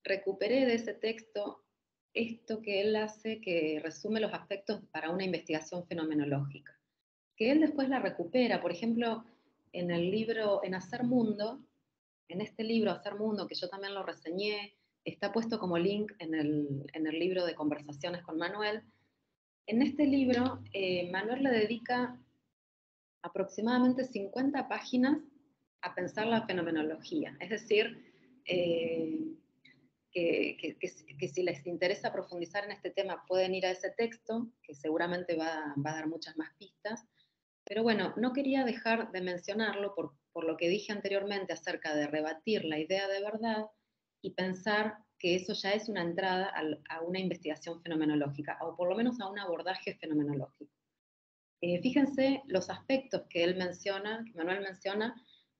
recuperé de ese texto esto que él hace, que resume los aspectos para una investigación fenomenológica, que él después la recupera, por ejemplo, en el libro, en Hacer Mundo, en este libro, Hacer Mundo, que yo también lo reseñé, está puesto como link en el libro de conversaciones con Manuel. En este libro, Manuel le dedica aproximadamente 50 páginas a pensar la fenomenología, es decir, que si les interesa profundizar en este tema pueden ir a ese texto, que seguramente va a dar muchas más pistas. Pero bueno, no quería dejar de mencionarlo por lo que dije anteriormente acerca de rebatir la idea de verdad y pensar que eso ya es una entrada a una investigación fenomenológica, o por lo menos a un abordaje fenomenológico. Fíjense los aspectos que él menciona, que Manuel menciona,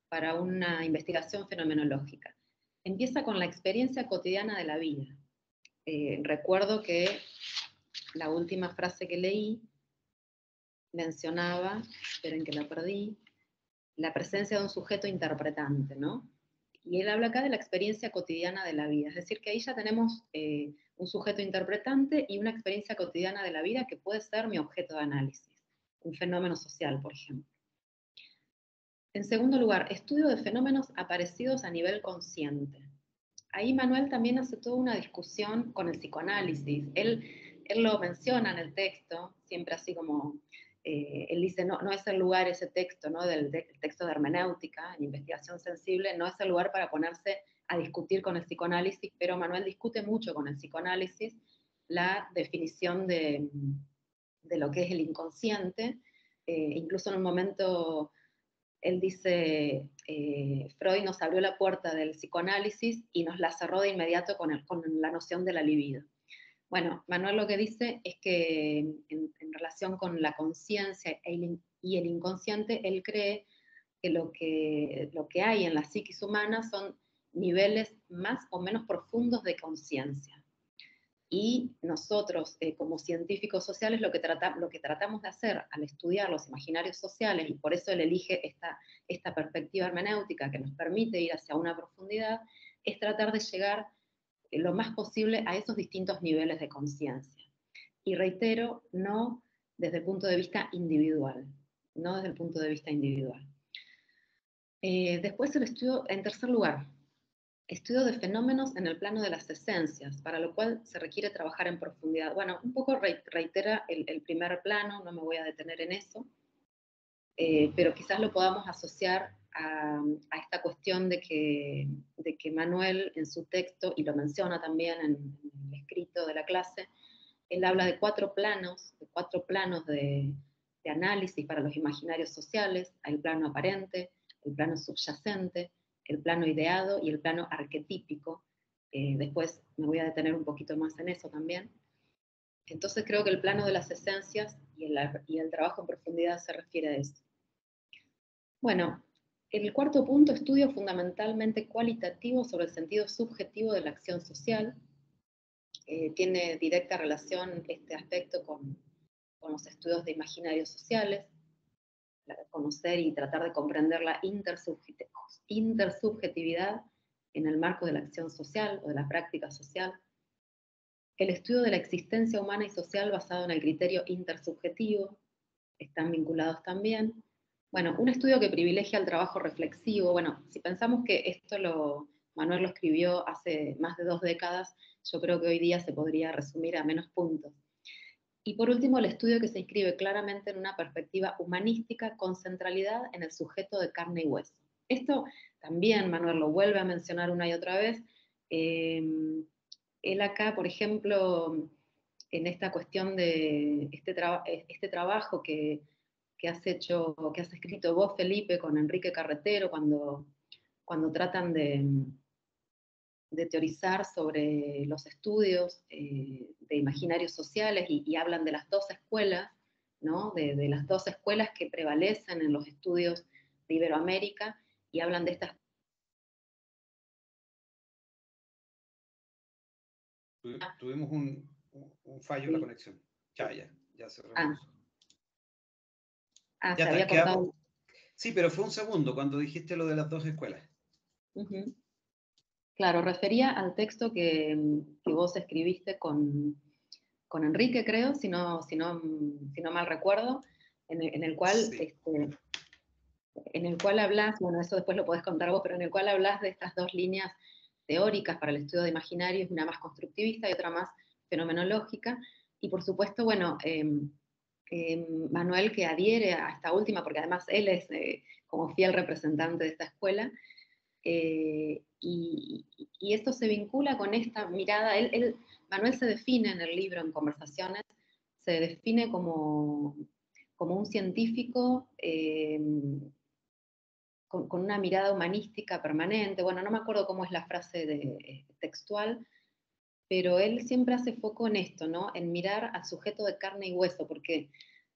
para una investigación fenomenológica. Empieza con la experiencia cotidiana de la vida. Recuerdo que la última frase que leí mencionaba, esperen que la perdí, la presencia de un sujeto interpretante, ¿no? Y él habla acá de la experiencia cotidiana de la vida, es decir, que ahí ya tenemos un sujeto interpretante y una experiencia cotidiana de la vida que puede ser mi objeto de análisis, un fenómeno social, por ejemplo. En segundo lugar, estudio de fenómenos aparecidos a nivel consciente. Ahí Manuel también hace toda una discusión con el psicoanálisis. Él lo menciona en el texto, siempre así como, él dice, no es el lugar ese texto, ¿no? del texto de hermenéutica, en investigación sensible, no es el lugar para ponerse a discutir con el psicoanálisis, pero Manuel discute mucho con el psicoanálisis la definición de lo que es el inconsciente. Incluso en un momento él dice, Freud nos abrió la puerta del psicoanálisis y nos la cerró de inmediato con la noción de la libido. Bueno, Manuel lo que dice es que en relación con la conciencia y el inconsciente, él cree que lo que hay en la psiquis humana son niveles más o menos profundos de conciencia. Y nosotros, como científicos sociales, lo que tratamos de hacer al estudiar los imaginarios sociales, y por eso él elige esta perspectiva hermenéutica que nos permite ir hacia una profundidad, es tratar de llegar lo más posible a esos distintos niveles de conciencia. Y reitero, no desde el punto de vista individual, no desde el punto de vista individual. Después el estudio, en tercer lugar, estudio de fenómenos en el plano de las esencias, para lo cual se requiere trabajar en profundidad. Bueno, un poco reitera el primer plano, no me voy a detener en eso, pero quizás lo podamos asociar a esta cuestión de que Manuel en su texto, y lo menciona también en el escrito de la clase, él habla de cuatro planos de análisis para los imaginarios sociales: el plano aparente, el plano subyacente, el plano ideado y el plano arquetípico. Después me voy a detener un poquito más en eso también. Entonces creo que el plano de las esencias y el trabajo en profundidad se refiere a eso. Bueno, el cuarto punto, estudio fundamentalmente cualitativo sobre el sentido subjetivo de la acción social. Tiene directa relación este aspecto con los estudios de imaginarios sociales, conocer y tratar de comprender la intersubjetividad en el marco de la acción social o de la práctica social. El estudio de la existencia humana y social basado en el criterio intersubjetivo, están vinculados también. Bueno, un estudio que privilegia el trabajo reflexivo. Bueno, si pensamos que Manuel lo escribió hace más de 2 décadas, yo creo que hoy día se podría resumir a menos puntos. Y por último, el estudio que se inscribe claramente en una perspectiva humanística con centralidad en el sujeto de carne y hueso. Esto también Manuel lo vuelve a mencionar una y otra vez. Él acá, por ejemplo, en esta cuestión de este trabajo que has escrito vos, Felipe, con Enrique Carretero, cuando tratan de teorizar sobre los estudios de imaginarios sociales y hablan de las 2 escuelas, ¿no? de las 2 escuelas que prevalecen en los estudios de Iberoamérica, y hablan de estas... Tuvimos un fallo en la conexión. Ya se repuso. Se había cortado. Sí, pero fue un segundo cuando dijiste lo de las 2 escuelas. Uh-huh. Claro, refería al texto que vos escribiste con Enrique, creo, si no mal recuerdo, en el cual, sí. En el cual hablas, bueno, eso después lo podés contar vos, pero en el cual hablas de estas 2 líneas teóricas para el estudio de imaginarios, una más constructivista y otra más fenomenológica, y por supuesto, bueno, Manuel, que adhiere a esta última, porque además él es como fiel representante de esta escuela, y esto se vincula con esta mirada. Manuel se define en el libro, en Conversaciones, se define como un científico con una mirada humanística permanente. Bueno, no me acuerdo cómo es la frase textual, pero él siempre hace foco en esto, ¿no? En mirar al sujeto de carne y hueso, porque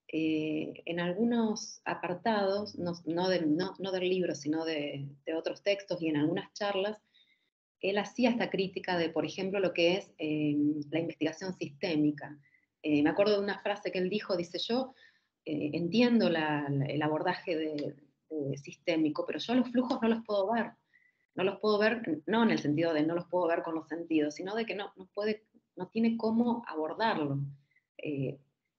en algunos apartados, no del libro, sino de otros textos y en algunas charlas, él hacía esta crítica de, por ejemplo, lo que es la investigación sistémica. Me acuerdo de una frase que él dijo, dice: yo entiendo el abordaje sistémico, pero yo los flujos no los puedo ver. No los puedo ver, no en el sentido de no los puedo ver con los sentidos, sino de que no tiene cómo abordarlo.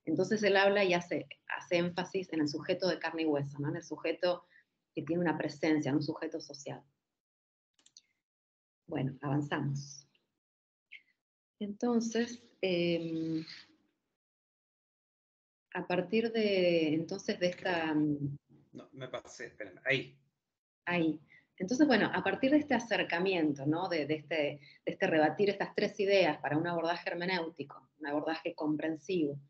Entonces él habla y hace énfasis en el sujeto de carne y hueso, ¿no? En el sujeto que tiene una presencia, en un sujeto social. Bueno, avanzamos. Entonces, a partir de esta... No, me pasé, espérame, ahí. Entonces, bueno, a partir de este acercamiento, ¿no? de este rebatir estas 3 ideas para un abordaje hermenéutico, un abordaje comprensivo,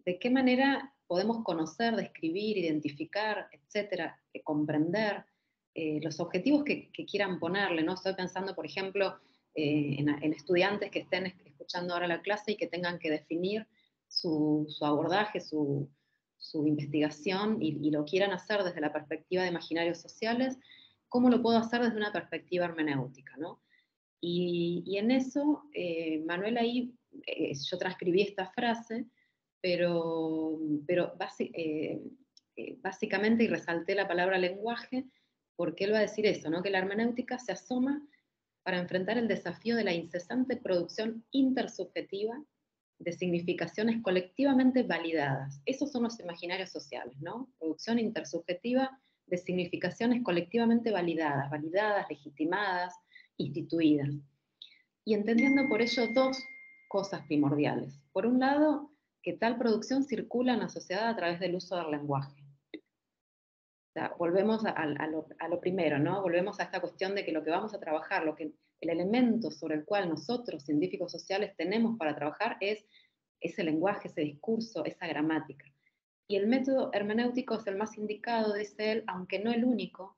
¿de qué manera podemos conocer, describir, identificar, etcétera, comprender los objetivos que quieran ponerle, ¿no? Estoy pensando, por ejemplo, en estudiantes que estén escuchando ahora la clase y que tengan que definir su abordaje, su investigación y lo quieran hacer desde la perspectiva de imaginarios sociales, ¿cómo lo puedo hacer desde una perspectiva hermenéutica, ¿no? Y en eso, Manuel ahí, yo transcribí esta frase, pero básicamente, y resalté la palabra lenguaje, porque él va a decir eso, ¿no? Que la hermenéutica se asoma para enfrentar el desafío de la incesante producción intersubjetiva de significaciones colectivamente validadas. Esos son los imaginarios sociales, ¿no? Producción intersubjetiva de significaciones colectivamente validadas, legitimadas, instituidas. Y entendiendo por ello dos cosas primordiales. Por un lado, que tal producción circula en la sociedad a través del uso del lenguaje. O sea, volvemos a lo primero, ¿no? Volvemos a esta cuestión de que lo que vamos a trabajar, el elemento sobre el cual nosotros, científicos sociales, tenemos para trabajar es ese lenguaje, ese discurso, esa gramática. Y el método hermenéutico es el más indicado, dice él, aunque no el único.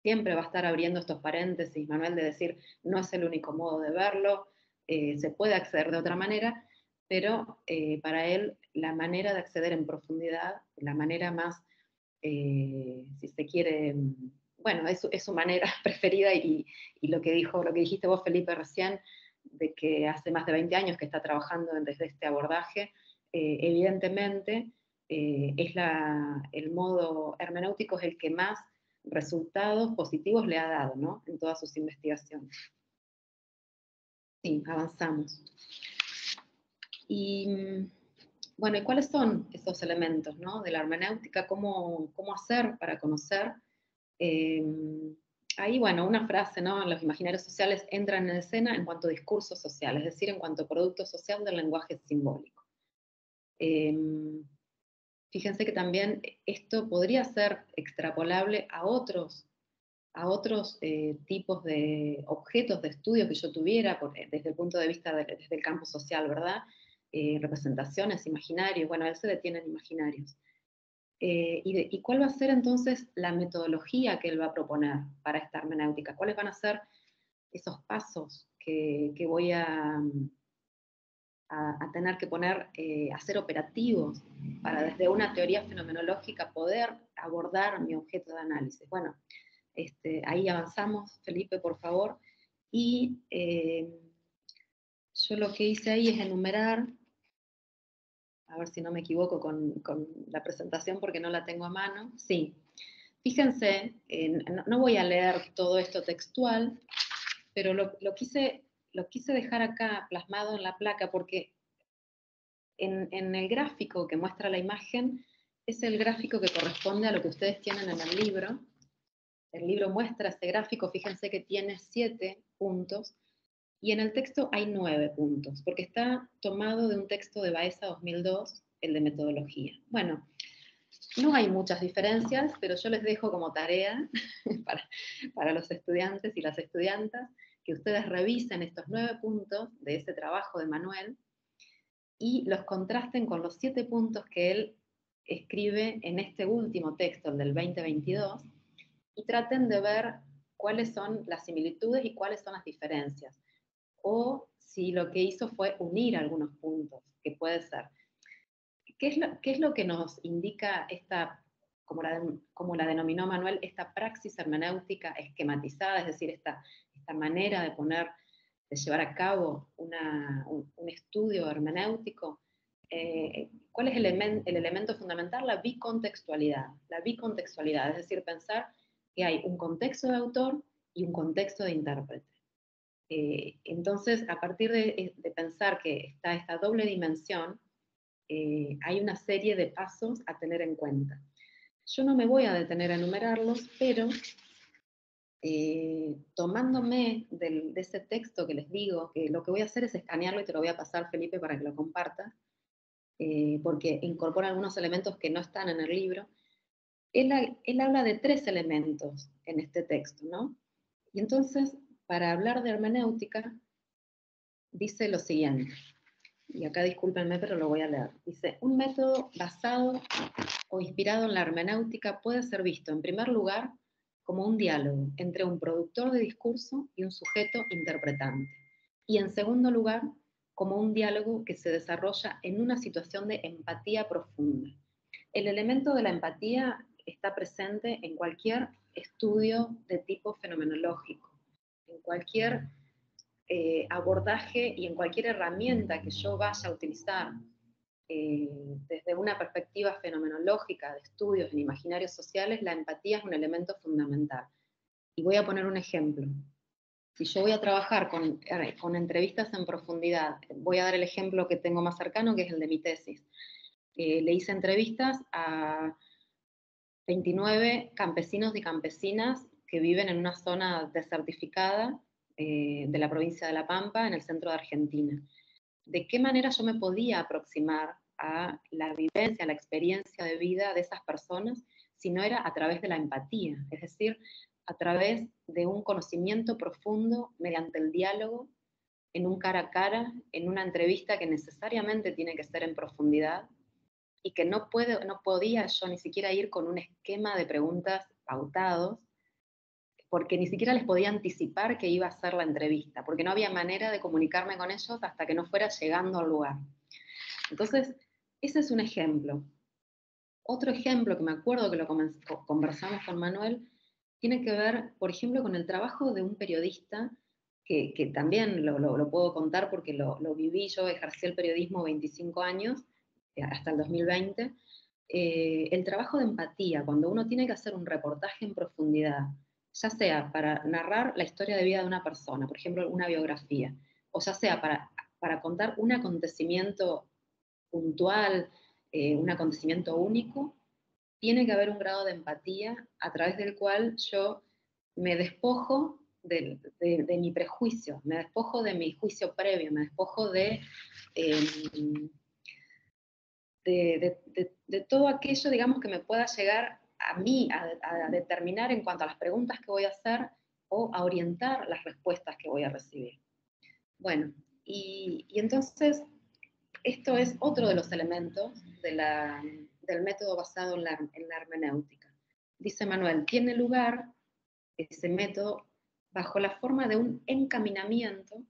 Siempre va a estar abriendo estos paréntesis, Manuel, de decir, no es el único modo de verlo, se puede acceder de otra manera, pero para él la manera de acceder en profundidad, la manera más, si se quiere, bueno, es su manera preferida y lo que dijiste vos, Felipe, recién, de que hace más de 20 años que está trabajando desde este abordaje, evidentemente el modo hermenéutico es el que más resultados positivos le ha dado, ¿no? En todas sus investigaciones. Sí, avanzamos. Y bueno, ¿y cuáles son esos elementos, ¿no? De la hermenéutica? ¿Cómo hacer para conocer? Ahí, bueno, una frase, ¿no? Los imaginarios sociales entran en escena en cuanto a discurso social, es decir, en cuanto a producto social del lenguaje simbólico. Fíjense que también esto podría ser extrapolable a otros tipos de objetos de estudio que yo tuviera, desde el punto de vista desde el campo social, ¿verdad? Representaciones, imaginarios, bueno, él se detiene en imaginarios. ¿Y cuál va a ser entonces la metodología que él va a proponer para esta hermenéutica? ¿Cuáles van a ser esos pasos que voy a tener que poner, a ser operativos para desde una teoría fenomenológica poder abordar mi objeto de análisis? Bueno, ahí avanzamos, Felipe, por favor. Y yo lo que hice ahí es enumerar, a ver si no me equivoco con la presentación porque no la tengo a mano. Sí, fíjense, no voy a leer todo esto textual, pero lo quise dejar acá plasmado en la placa porque en el gráfico que muestra la imagen es el gráfico que corresponde a lo que ustedes tienen en el libro. El libro muestra este gráfico, fíjense que tiene 7 puntos, y en el texto hay 9 puntos, porque está tomado de un texto de Baeza 2002, el de metodología. Bueno, no hay muchas diferencias, pero yo les dejo como tarea para los estudiantes y las estudiantas, que ustedes revisen estos 9 puntos de ese trabajo de Manuel, y los contrasten con los 7 puntos que él escribe en este último texto, el del 2022, y traten de ver cuáles son las similitudes y cuáles son las diferencias. O si lo que hizo fue unir algunos puntos, que puede ser. ¿Qué es lo que nos indica esta, como la denominó Manuel, esta praxis hermenéutica esquematizada, es decir, esta manera de llevar a cabo un estudio hermenéutico? ¿Cuál es el elemento fundamental? La bicontextualidad. La bicontextualidad, es decir, pensar que hay un contexto de autor y un contexto de intérprete. Entonces, a partir de pensar que está esta doble dimensión, hay una serie de pasos a tener en cuenta. Yo no me voy a detener a enumerarlos, pero tomándome de ese texto que les digo, que lo que voy a hacer es escanearlo y te lo voy a pasar, Felipe, para que lo compartas, porque incorpora algunos elementos que no están en el libro. Él habla de 3 elementos en este texto, ¿no? Y entonces, para hablar de hermenéutica, dice lo siguiente, y acá discúlpenme, pero lo voy a leer. Dice, un método basado o inspirado en la hermenéutica puede ser visto, en primer lugar, como un diálogo entre un productor de discurso y un sujeto interpretante. Y en segundo lugar, como un diálogo que se desarrolla en una situación de empatía profunda. El elemento de la empatía está presente en cualquier estudio de tipo fenomenológico, en cualquier abordaje y en cualquier herramienta que yo vaya a utilizar desde una perspectiva fenomenológica de estudios en imaginarios sociales. La empatía es un elemento fundamental. Y voy a poner un ejemplo. Si yo voy a trabajar con entrevistas en profundidad, voy a dar el ejemplo que tengo más cercano, que es el de mi tesis. Le hice entrevistas a 29 campesinos y campesinas que viven en una zona desertificada de la provincia de La Pampa, en el centro de Argentina. ¿De qué manera yo me podía aproximar a la vivencia, a la experiencia de vida de esas personas, si no era a través de la empatía? Es decir, a través de un conocimiento profundo mediante el diálogo, en un cara a cara, en una entrevista que necesariamente tiene que ser en profundidad, y que no podía yo ni siquiera ir con un esquema de preguntas pautados, porque ni siquiera les podía anticipar que iba a ser la entrevista, porque no había manera de comunicarme con ellos hasta que no fuera llegando al lugar. Entonces, ese es un ejemplo. Otro ejemplo que me acuerdo que lo conversamos con Manuel, tiene que ver, por ejemplo, con el trabajo de un periodista, que también lo puedo contar porque lo viví. Yo ejercí el periodismo 25 años, hasta el 2020, el trabajo de empatía, cuando uno tiene que hacer un reportaje en profundidad, ya sea para narrar la historia de vida de una persona, por ejemplo, una biografía, o ya sea para contar un acontecimiento puntual, un acontecimiento único, tiene que haber un grado de empatía a través del cual yo me despojo de mi prejuicio, me despojo de mi juicio previo, me despojo de todo aquello, digamos, que me pueda llegar a mí a determinar en cuanto a las preguntas que voy a hacer o a orientar las respuestas que voy a recibir. Bueno, y entonces esto es otro de los elementos del método basado en la hermenéutica. Dice Manuel, tiene lugar ese método bajo la forma de un encaminamiento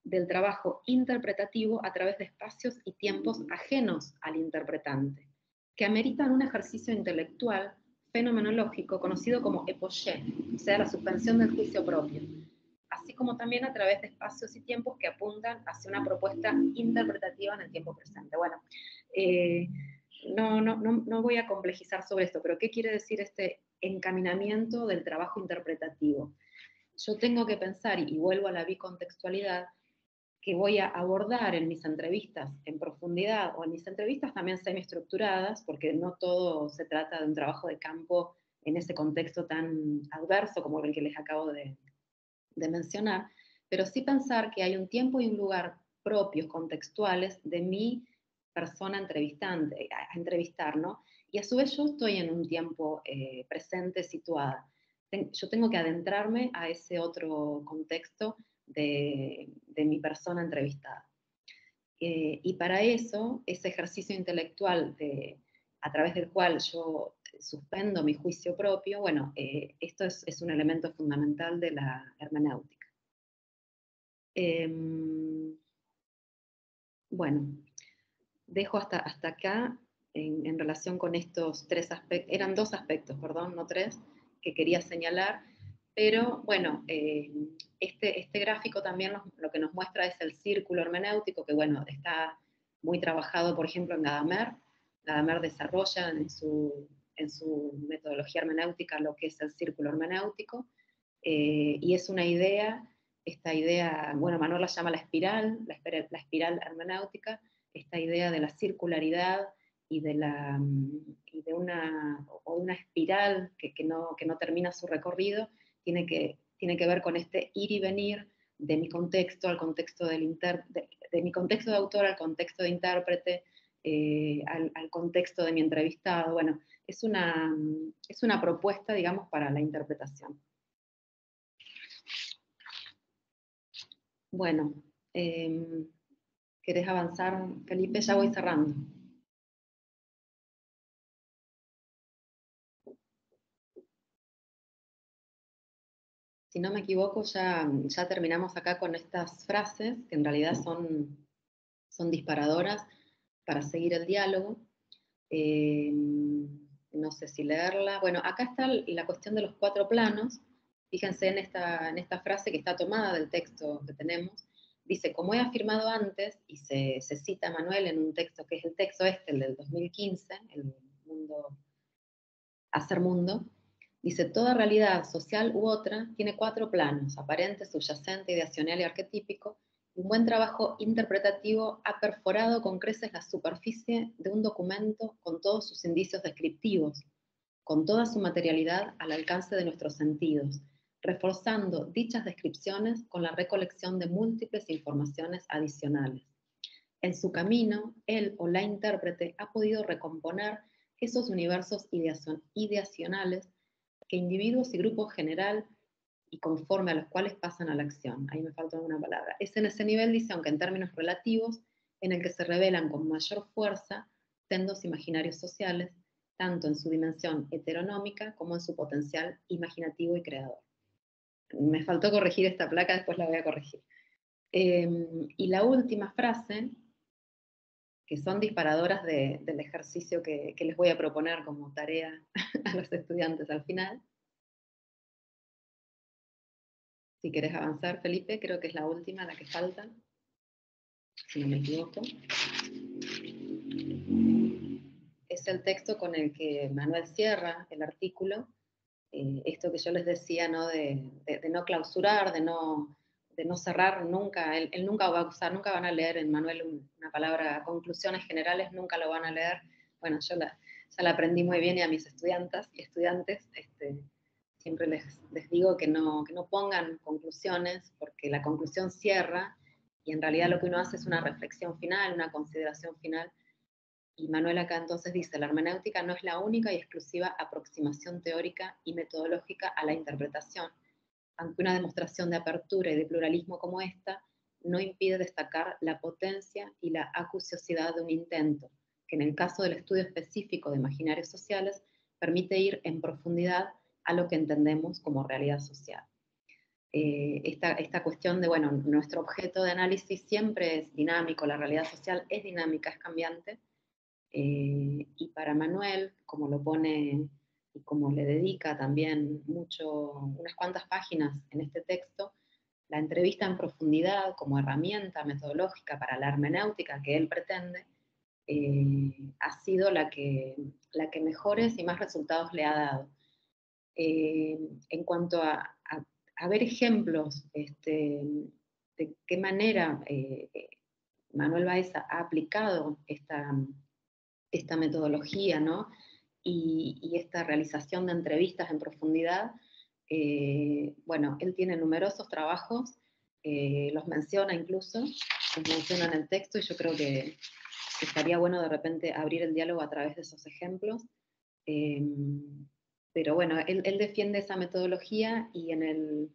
del trabajo interpretativo a través de espacios y tiempos ajenos al interpretante, que ameritan un ejercicio intelectual fenomenológico conocido como epogé, o sea, la suspensión del juicio propio, así como también a través de espacios y tiempos que apuntan hacia una propuesta interpretativa en el tiempo presente. Bueno, no voy a complejizar sobre esto, pero ¿qué quiere decir este encaminamiento del trabajo interpretativo? Yo tengo que pensar, y vuelvo a la bicontextualidad, que voy a abordar en mis entrevistas en profundidad, o en mis entrevistas también semiestructuradas, porque no todo se trata de un trabajo de campo en ese contexto tan adverso como el que les acabo de mencionar, pero sí pensar que hay un tiempo y un lugar propios, contextuales, de mi persona entrevistante, a entrevistar, ¿no? Y a su vez yo estoy en un tiempo presente, situada. Yo tengo que adentrarme a ese otro contexto de mi persona entrevistada. Y para eso, ese ejercicio intelectual a través del cual yo suspendo mi juicio propio, bueno, esto es un elemento fundamental de la hermenéutica. Bueno, dejo hasta acá en relación con estos tres aspectos, eran dos aspectos, perdón, no tres, que quería señalar, pero bueno, este gráfico también lo que nos muestra es el círculo hermenéutico, que bueno, está muy trabajado, por ejemplo, en Gadamer. Gadamer desarrolla en su metodología hermenéutica lo que es el círculo hermenéutico, y es una idea, esta idea, bueno, Manuel la llama la espiral hermenéutica, esta idea de la circularidad y de una espiral que no termina su recorrido, tiene que ver con este ir y venir de mi contexto al contexto de mi contexto de autor al contexto de intérprete, al contexto de mi entrevistado. Bueno, es una propuesta, digamos, para la interpretación. Bueno, ¿querés avanzar, Felipe? Ya voy cerrando. si no me equivoco, ya terminamos acá con estas frases, que en realidad son disparadoras para seguir el diálogo. No sé si leerla. Bueno, acá está la cuestión de los 4 planos. Fíjense en esta frase que está tomada del texto que tenemos. Dice, como he afirmado antes, y se cita a Manuel en un texto que es el texto el del 2015, el mundo, Hacer Mundo, dice, toda realidad social u otra tiene 4 planos, aparente, subyacente, ideacional y arquetípico. Un buen trabajo interpretativo ha perforado con creces la superficie de un documento con todos sus indicios descriptivos, con toda su materialidad al alcance de nuestros sentidos, reforzando dichas descripciones con la recolección de múltiples informaciones adicionales. En su camino, él o la intérprete ha podido recomponer esos universos ideacionales que individuos y grupos general y conforme a los cuales pasan a la acción. Ahí me falta una palabra. Es en ese nivel, dice, aunque en términos relativos, en el que se revelan con mayor fuerza sendos imaginarios sociales, tanto en su dimensión heteronómica como en su potencial imaginativo y creador. Me faltó corregir esta placa, después la voy a corregir. Y la última frase, que son disparadoras del ejercicio que les voy a proponer como tarea a los estudiantes al final. Si querés avanzar, Felipe, creo que es la última, la que falta, si no me equivoco. Es el texto con el que Manuel cierra el artículo, esto que yo les decía, ¿no? de no clausurar, de no cerrar nunca. Él nunca va a usar, nunca van a leer en Manuel una palabra, conclusiones generales, nunca lo van a leer. Bueno, yo ya la aprendí muy bien, y a mis estudiantes siempre les digo que no pongan conclusiones, porque la conclusión cierra, y en realidad lo que uno hace es una reflexión final, una consideración final. Y Manuel acá entonces dice, la hermenéutica no es la única y exclusiva aproximación teórica y metodológica a la interpretación, aunque una demostración de apertura y de pluralismo como esta no impide destacar la potencia y la acuciosidad de un intento, que en el caso del estudio específico de imaginarios sociales permite ir en profundidad a lo que entendemos como realidad social. Esta cuestión de, bueno, nuestro objeto de análisis siempre es dinámico, la realidad social es dinámica, es cambiante, y para Manuel, como lo pone y como le dedica también unas cuantas páginas en este texto, la entrevista en profundidad como herramienta metodológica para la hermenéutica que él pretende, ha sido la que mejores y más resultados le ha dado. En cuanto a ver ejemplos de qué manera Manuel Baeza ha aplicado esta metodología, ¿no? y esta realización de entrevistas en profundidad, bueno, él tiene numerosos trabajos, los menciona incluso, los menciona en el texto, y yo creo que estaría bueno de repente abrir el diálogo a través de esos ejemplos. Pero bueno, él defiende esa metodología, y en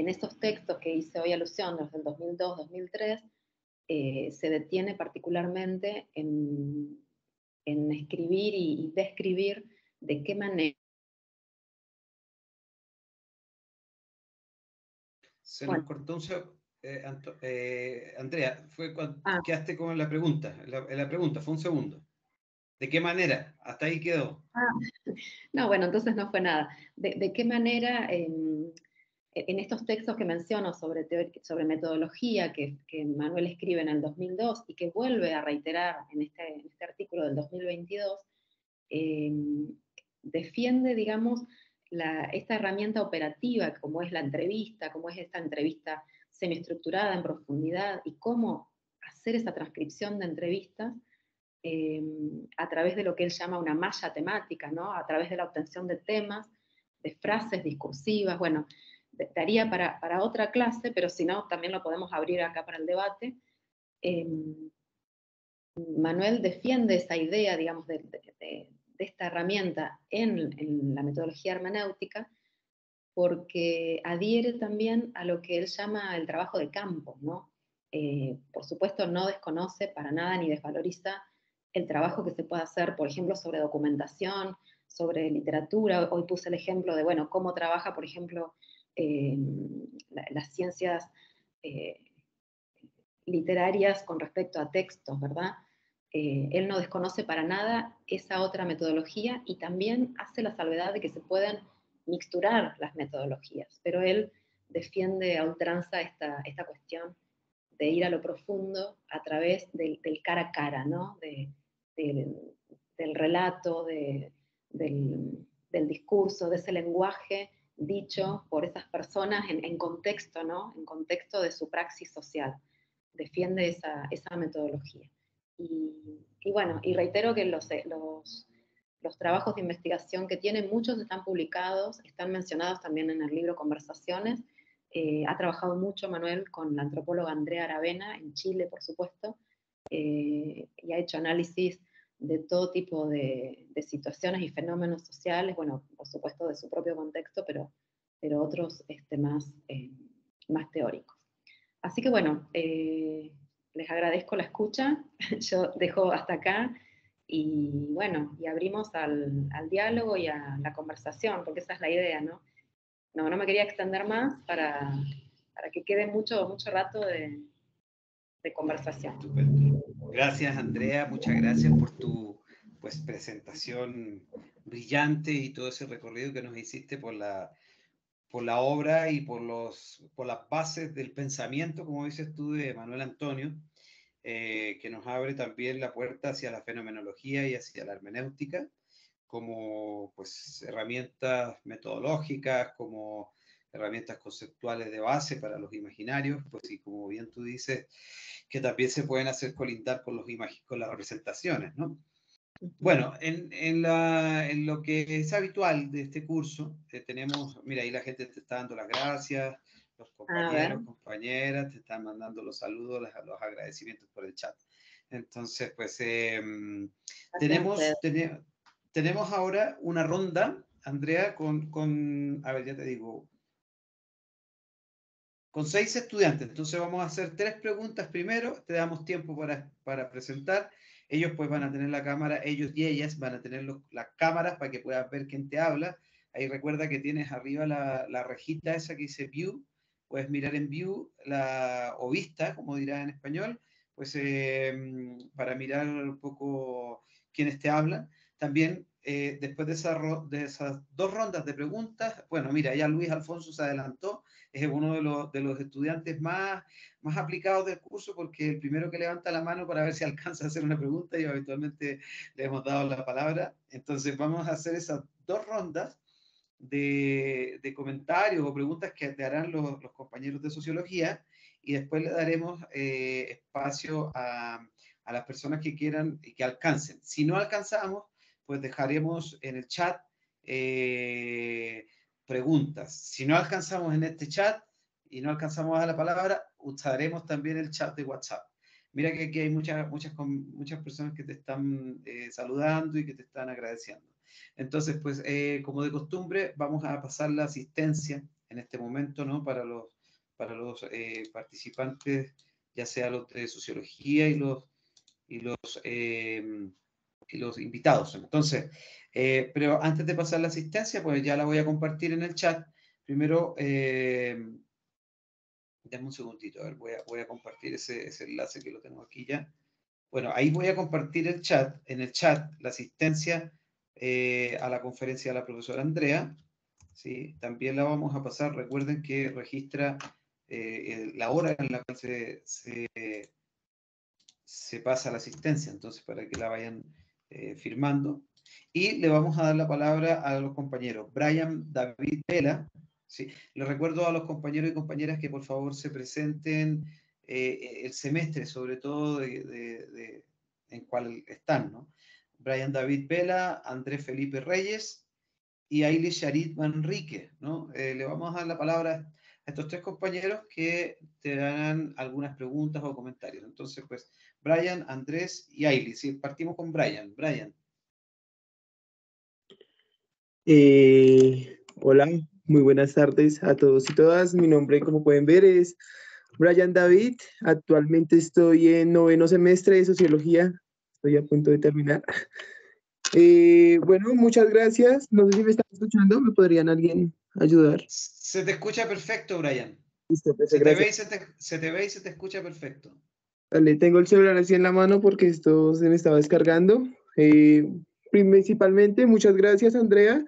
estos textos que hice hoy alusión, los del 2002-2003, se detiene particularmente en escribir y describir de qué manera. Se nos cortó un segundo. Andrea, fue cuando quedaste con la pregunta. La pregunta fue un segundo. ¿De qué manera? Hasta ahí quedó. No, bueno, entonces no fue nada. ¿De qué manera en estos textos que menciono sobre metodología que Manuel escribe en el 2002 y que vuelve a reiterar en este artículo del 2022, defiende, digamos, esta herramienta operativa como es la entrevista, como es esta entrevista semiestructurada en profundidad, y cómo hacer esa transcripción de entrevistas a través de lo que él llama una malla temática, ¿no? A través de la obtención de temas, de frases discursivas. Bueno, daría para otra clase, pero si no, también lo podemos abrir acá para el debate. Manuel defiende esa idea, digamos, de esta herramienta en la metodología hermenéutica, porque adhiere también a lo que él llama el trabajo de campo, ¿no? Por supuesto, no desconoce para nada ni desvaloriza el trabajo que se puede hacer, por ejemplo, sobre documentación, sobre literatura. Hoy puse el ejemplo de, bueno, cómo trabaja, por ejemplo, las ciencias literarias con respecto a textos, ¿verdad? Él no desconoce para nada esa otra metodología y también hace la salvedad de que se pueden mixturar las metodologías, pero él defiende a ultranza esta cuestión de ir a lo profundo a través del cara a cara, ¿no? Del relato, del discurso, de ese lenguaje dicho por esas personas en contexto, ¿no? En contexto de su praxis social. Defiende esa metodología. Y bueno, y reitero que los trabajos de investigación que tiene, muchos están publicados, están mencionados también en el libro Conversaciones. Ha trabajado mucho Manuel con la antropóloga Andrea Aravena, en Chile, por supuesto, y ha hecho análisis de todo tipo de situaciones y fenómenos sociales, bueno, por supuesto de su propio contexto, pero otros más teóricos. Así que bueno, les agradezco la escucha, yo dejo hasta acá, y bueno, y abrimos al diálogo y a la conversación, porque esa es la idea, ¿no? No me quería extender más para que quede mucho rato de conversación. Estupendo. Gracias, Andrea, muchas gracias por tu presentación brillante y todo ese recorrido que nos hiciste por la obra y por las bases del pensamiento, como dices tú, de Manuel Antonio, que nos abre también la puerta hacia la fenomenología y hacia la hermenéutica, como herramientas metodológicas, como herramientas conceptuales de base para los imaginarios, y como bien tú dices, que también se pueden hacer colindar con las representaciones, ¿no? Bueno, en lo que es habitual de este curso, tenemos, mira, ahí la gente te está dando las gracias, los compañeros, compañeras, te están mandando los saludos, los agradecimientos por el chat. Entonces, tenemos ahora una ronda, Andrea, a ver, ya te digo, con 6 estudiantes. Entonces vamos a hacer 3 preguntas primero, te damos tiempo para presentar. Ellos van a tener la cámara, ellos y ellas van a tener las cámaras para que puedas ver quién te habla. Ahí recuerda que tienes arriba la rejita esa que dice View. Puedes mirar en View o Vista, como dirás en español, para mirar un poco quiénes te hablan. También, después de esas 2 rondas de preguntas, bueno, mira, ya Luis Alfonso se adelantó, es uno de los estudiantes más aplicados del curso, porque el primero que levanta la mano para ver si alcanza a hacer una pregunta, y habitualmente le hemos dado la palabra. Entonces vamos a hacer esas 2 rondas de comentarios o preguntas que te harán los compañeros de sociología, y después le daremos espacio a las personas que quieran y que alcancen. Si no alcanzamos, pues dejaremos en el chat preguntas. Si no alcanzamos en este chat y no alcanzamos a dar la palabra, usaremos también el chat de WhatsApp. Mira que aquí hay muchas personas que te están saludando y que te están agradeciendo. Entonces, como de costumbre, vamos a pasar la asistencia en este momento, ¿no? Para los participantes, ya sea los de sociología y los invitados. Entonces, pero antes de pasar la asistencia, pues ya la voy a compartir en el chat. Primero, dame un segundito, a ver, voy a compartir ese enlace que lo tengo aquí ya. Bueno, ahí voy a compartir en el chat, la asistencia a la conferencia de la profesora Andrea. ¿Sí? También la vamos a pasar. Recuerden que registra la hora en la cual se pasa la asistencia, entonces para que la vayan firmando. Y le vamos a dar la palabra a los compañeros. Brian David Vela. ¿Sí? Les recuerdo a los compañeros y compañeras que por favor se presenten el semestre, sobre todo en cuál están, ¿no? Brian David Vela, Andrés Felipe Reyes y Ailey Charit Manrique, ¿no? Le vamos a dar la palabra a estos 3 compañeros que te darán algunas preguntas o comentarios. Entonces, Brian, Andrés y Ailey. Sí, partimos con Brian. Brian. Hola, muy buenas tardes a todos y todas. Mi nombre, como pueden ver, es Brian David. Actualmente estoy en 9º semestre de Sociología. Estoy a punto de terminar. Bueno, muchas gracias. No sé si me están escuchando. ¿Me podrían alguien ayudar? Se te escucha perfecto, Brian. Listo, Se te gracias. ve y se te escucha perfecto. Dale, tengo el celular así en la mano porque esto se me estaba descargando. Principalmente, muchas gracias, Andrea,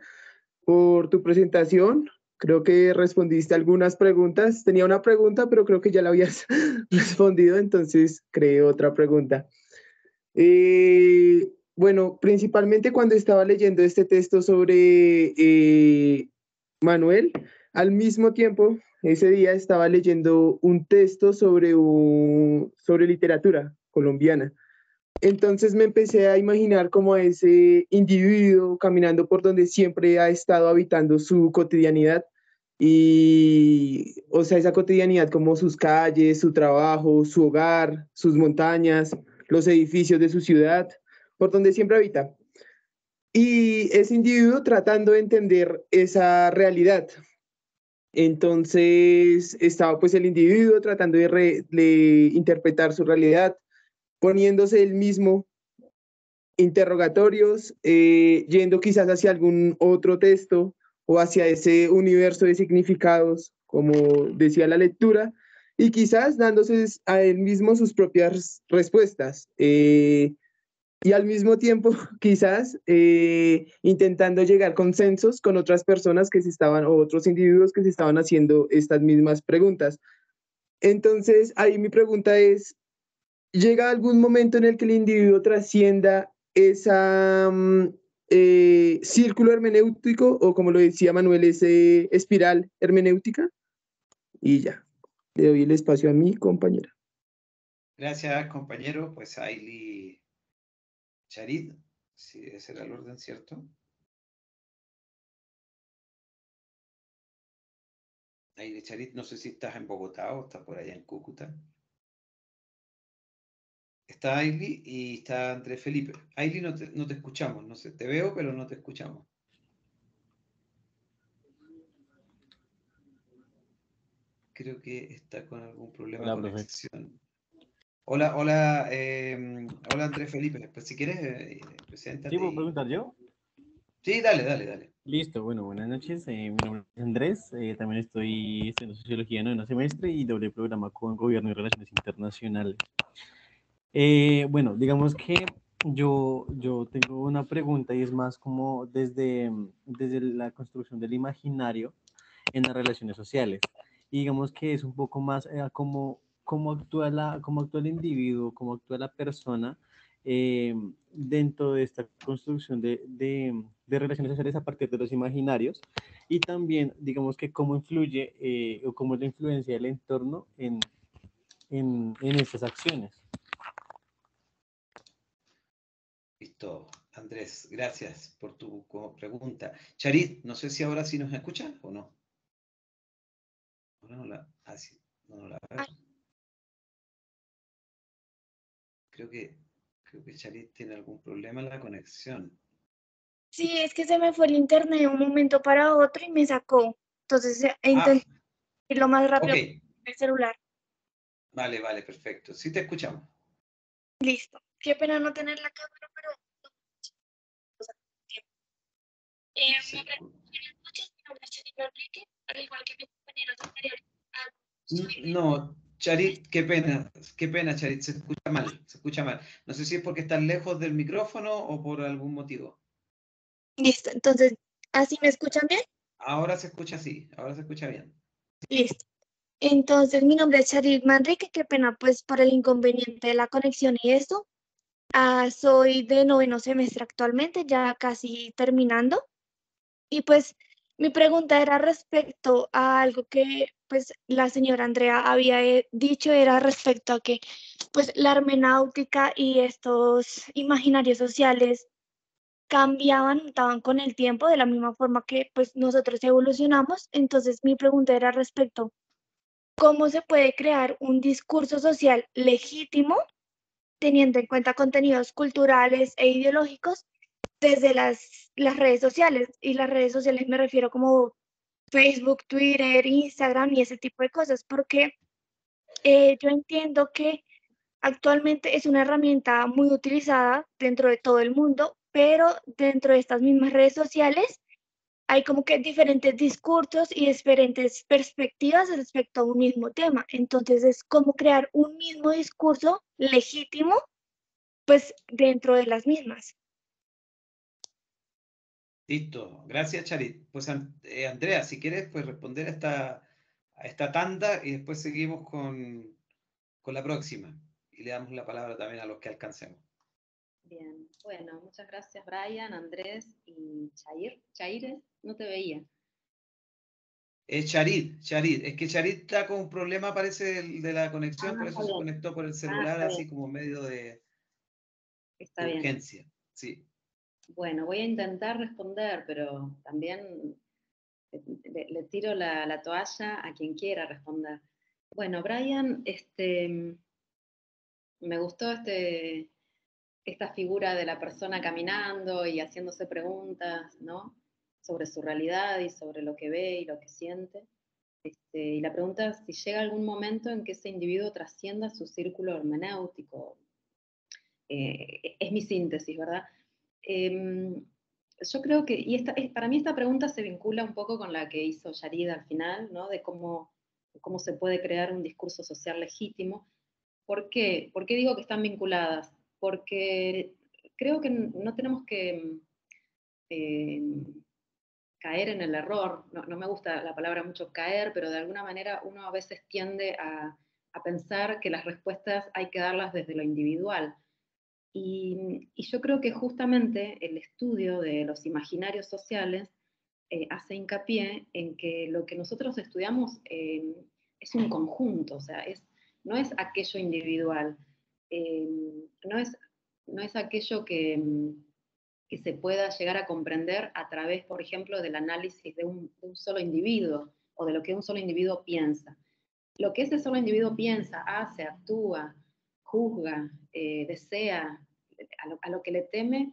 por tu presentación. Creo que respondiste algunas preguntas. Tenía una pregunta, pero creo que ya la habías respondido, entonces creé otra pregunta. Bueno, principalmente cuando estaba leyendo este texto sobre Manuel, al mismo tiempo, ese día estaba leyendo un texto sobre literatura colombiana. Entonces me empecé a imaginar como a ese individuo caminando por donde siempre ha estado habitando su cotidianidad y, o sea, esa cotidianidad como sus calles, su trabajo, su hogar, sus montañas, los edificios de su ciudad, por donde siempre habita. Y ese individuo tratando de entender esa realidad. Entonces estaba pues el individuo tratando de interpretar su realidad, poniéndose él mismo interrogatorios, yendo quizás hacia algún otro texto o hacia ese universo de significados, como decía la lectura, y quizás dándose a él mismo sus propias respuestas. Y al mismo tiempo, quizás intentando llegar a consensos con otras personas que se estaban, o otros individuos que se estaban haciendo estas mismas preguntas. Entonces, ahí mi pregunta es, ¿llega algún momento en el que el individuo trascienda esa círculo hermenéutico o, como lo decía Manuel, ese espiral hermenéutica? Y ya, le doy el espacio a mi compañera. Gracias, compañero. Pues Ailey Charit, si ese era el orden, ¿cierto? Ailey Charit, no sé si estás en Bogotá o estás por allá en Cúcuta. Está Ailey y está Andrés Felipe. Ailey, no te escuchamos, no sé, te veo, pero no te escuchamos. Creo que está con algún problema de conexión. Hola, hola, hola Andrés Felipe. Pues si quieres, preséntate. ¿Sí puedo preguntar yo? Sí, dale. Listo, bueno, buenas noches. Mi nombre es Andrés. También estoy estudiando Sociología en 9º semestre y doble programa con Gobierno y Relaciones Internacionales. Bueno, digamos que yo tengo una pregunta y es más como desde la construcción del imaginario en las relaciones sociales. Y digamos que es un poco más cómo actúa el individuo, cómo actúa la persona dentro de esta construcción de relaciones sociales a partir de los imaginarios y también, digamos que cómo influye o cómo es la influencia del entorno en estas acciones. Listo, Andrés, gracias por tu pregunta. Charit, no sé si ahora sí nos escucha o no. Ahora no la, sí, no la veo. Creo que Charit tiene algún problema en la conexión. Sí, es que se me fue el internet de un momento para otro y me sacó. Entonces intenté ir lo más rápido Okay. con el celular. Vale, perfecto. Sí te escuchamos. Listo. Qué pena no tener la cámara, pero... Sí. Buenas noches, mi nombre es Charit Enrique, al igual que mis compañeros anteriores. No, Charit, qué pena, Charit, se escucha mal. No sé si es porque estás lejos del micrófono o por algún motivo. Listo, entonces, ¿así me escuchan bien? Ahora se escucha así, ahora se escucha bien. Listo. Entonces, mi nombre es Charit Manrique, qué pena pues por el inconveniente de la conexión y esto. Soy de 9º semestre actualmente, ya casi terminando. Y pues mi pregunta era respecto a algo que pues la señora Andrea había dicho, era respecto a que pues la hermenéutica y estos imaginarios sociales cambiaban, mutaban con el tiempo de la misma forma que pues nosotros evolucionamos. Entonces mi pregunta era respecto, ¿cómo se puede crear un discurso social legítimo teniendo en cuenta contenidos culturales e ideológicos desde las redes sociales? Y las redes sociales me refiero como Facebook, Twitter, Instagram y ese tipo de cosas, porque yo entiendo que actualmente es una herramienta muy utilizada dentro de todo el mundo, pero dentro de estas mismas redes sociales hay como que diferentes discursos y diferentes perspectivas respecto a un mismo tema. Entonces es como crear un mismo discurso legítimo, pues dentro de las mismas. Listo, gracias Charit. Pues Andrea, si quieres, pues responder a esta tanda y después seguimos con la próxima. Y le damos la palabra también a los que alcancemos. Bien, bueno, muchas gracias Brian, Andrés y Chair. Chaires, no te veía. Charit, es que Charit está con un problema, parece, de la conexión, por eso se conectó por el celular, está así bien. como medio de Está bien. urgencia. Sí. Bueno, voy a intentar responder, pero también le tiro la toalla a quien quiera responder. Bueno, Brian, me gustó esta figura de la persona caminando y haciéndose preguntas, ¿no? Sobre su realidad y sobre lo que ve y lo que siente. Y la pregunta es si llega algún momento en que ese individuo trascienda su círculo hermenéutico. Es mi síntesis, ¿verdad? Yo creo que, para mí esta pregunta se vincula un poco con la que hizo Yarida al final, ¿no? De cómo se puede crear un discurso social legítimo. ¿Por qué? ¿Por qué digo que están vinculadas? Porque creo que no tenemos que caer en el error. No me gusta la palabra mucho caer, pero de alguna manera uno a veces tiende a pensar que las respuestas hay que darlas desde lo individual. Y yo creo que justamente el estudio de los imaginarios sociales hace hincapié en que lo que nosotros estudiamos es un conjunto, o sea, no es aquello individual, no es aquello que se pueda llegar a comprender a través, por ejemplo, del análisis de un solo individuo o de lo que un solo individuo piensa. Lo que ese solo individuo piensa, hace, actúa, juzga, desea, a lo que le teme,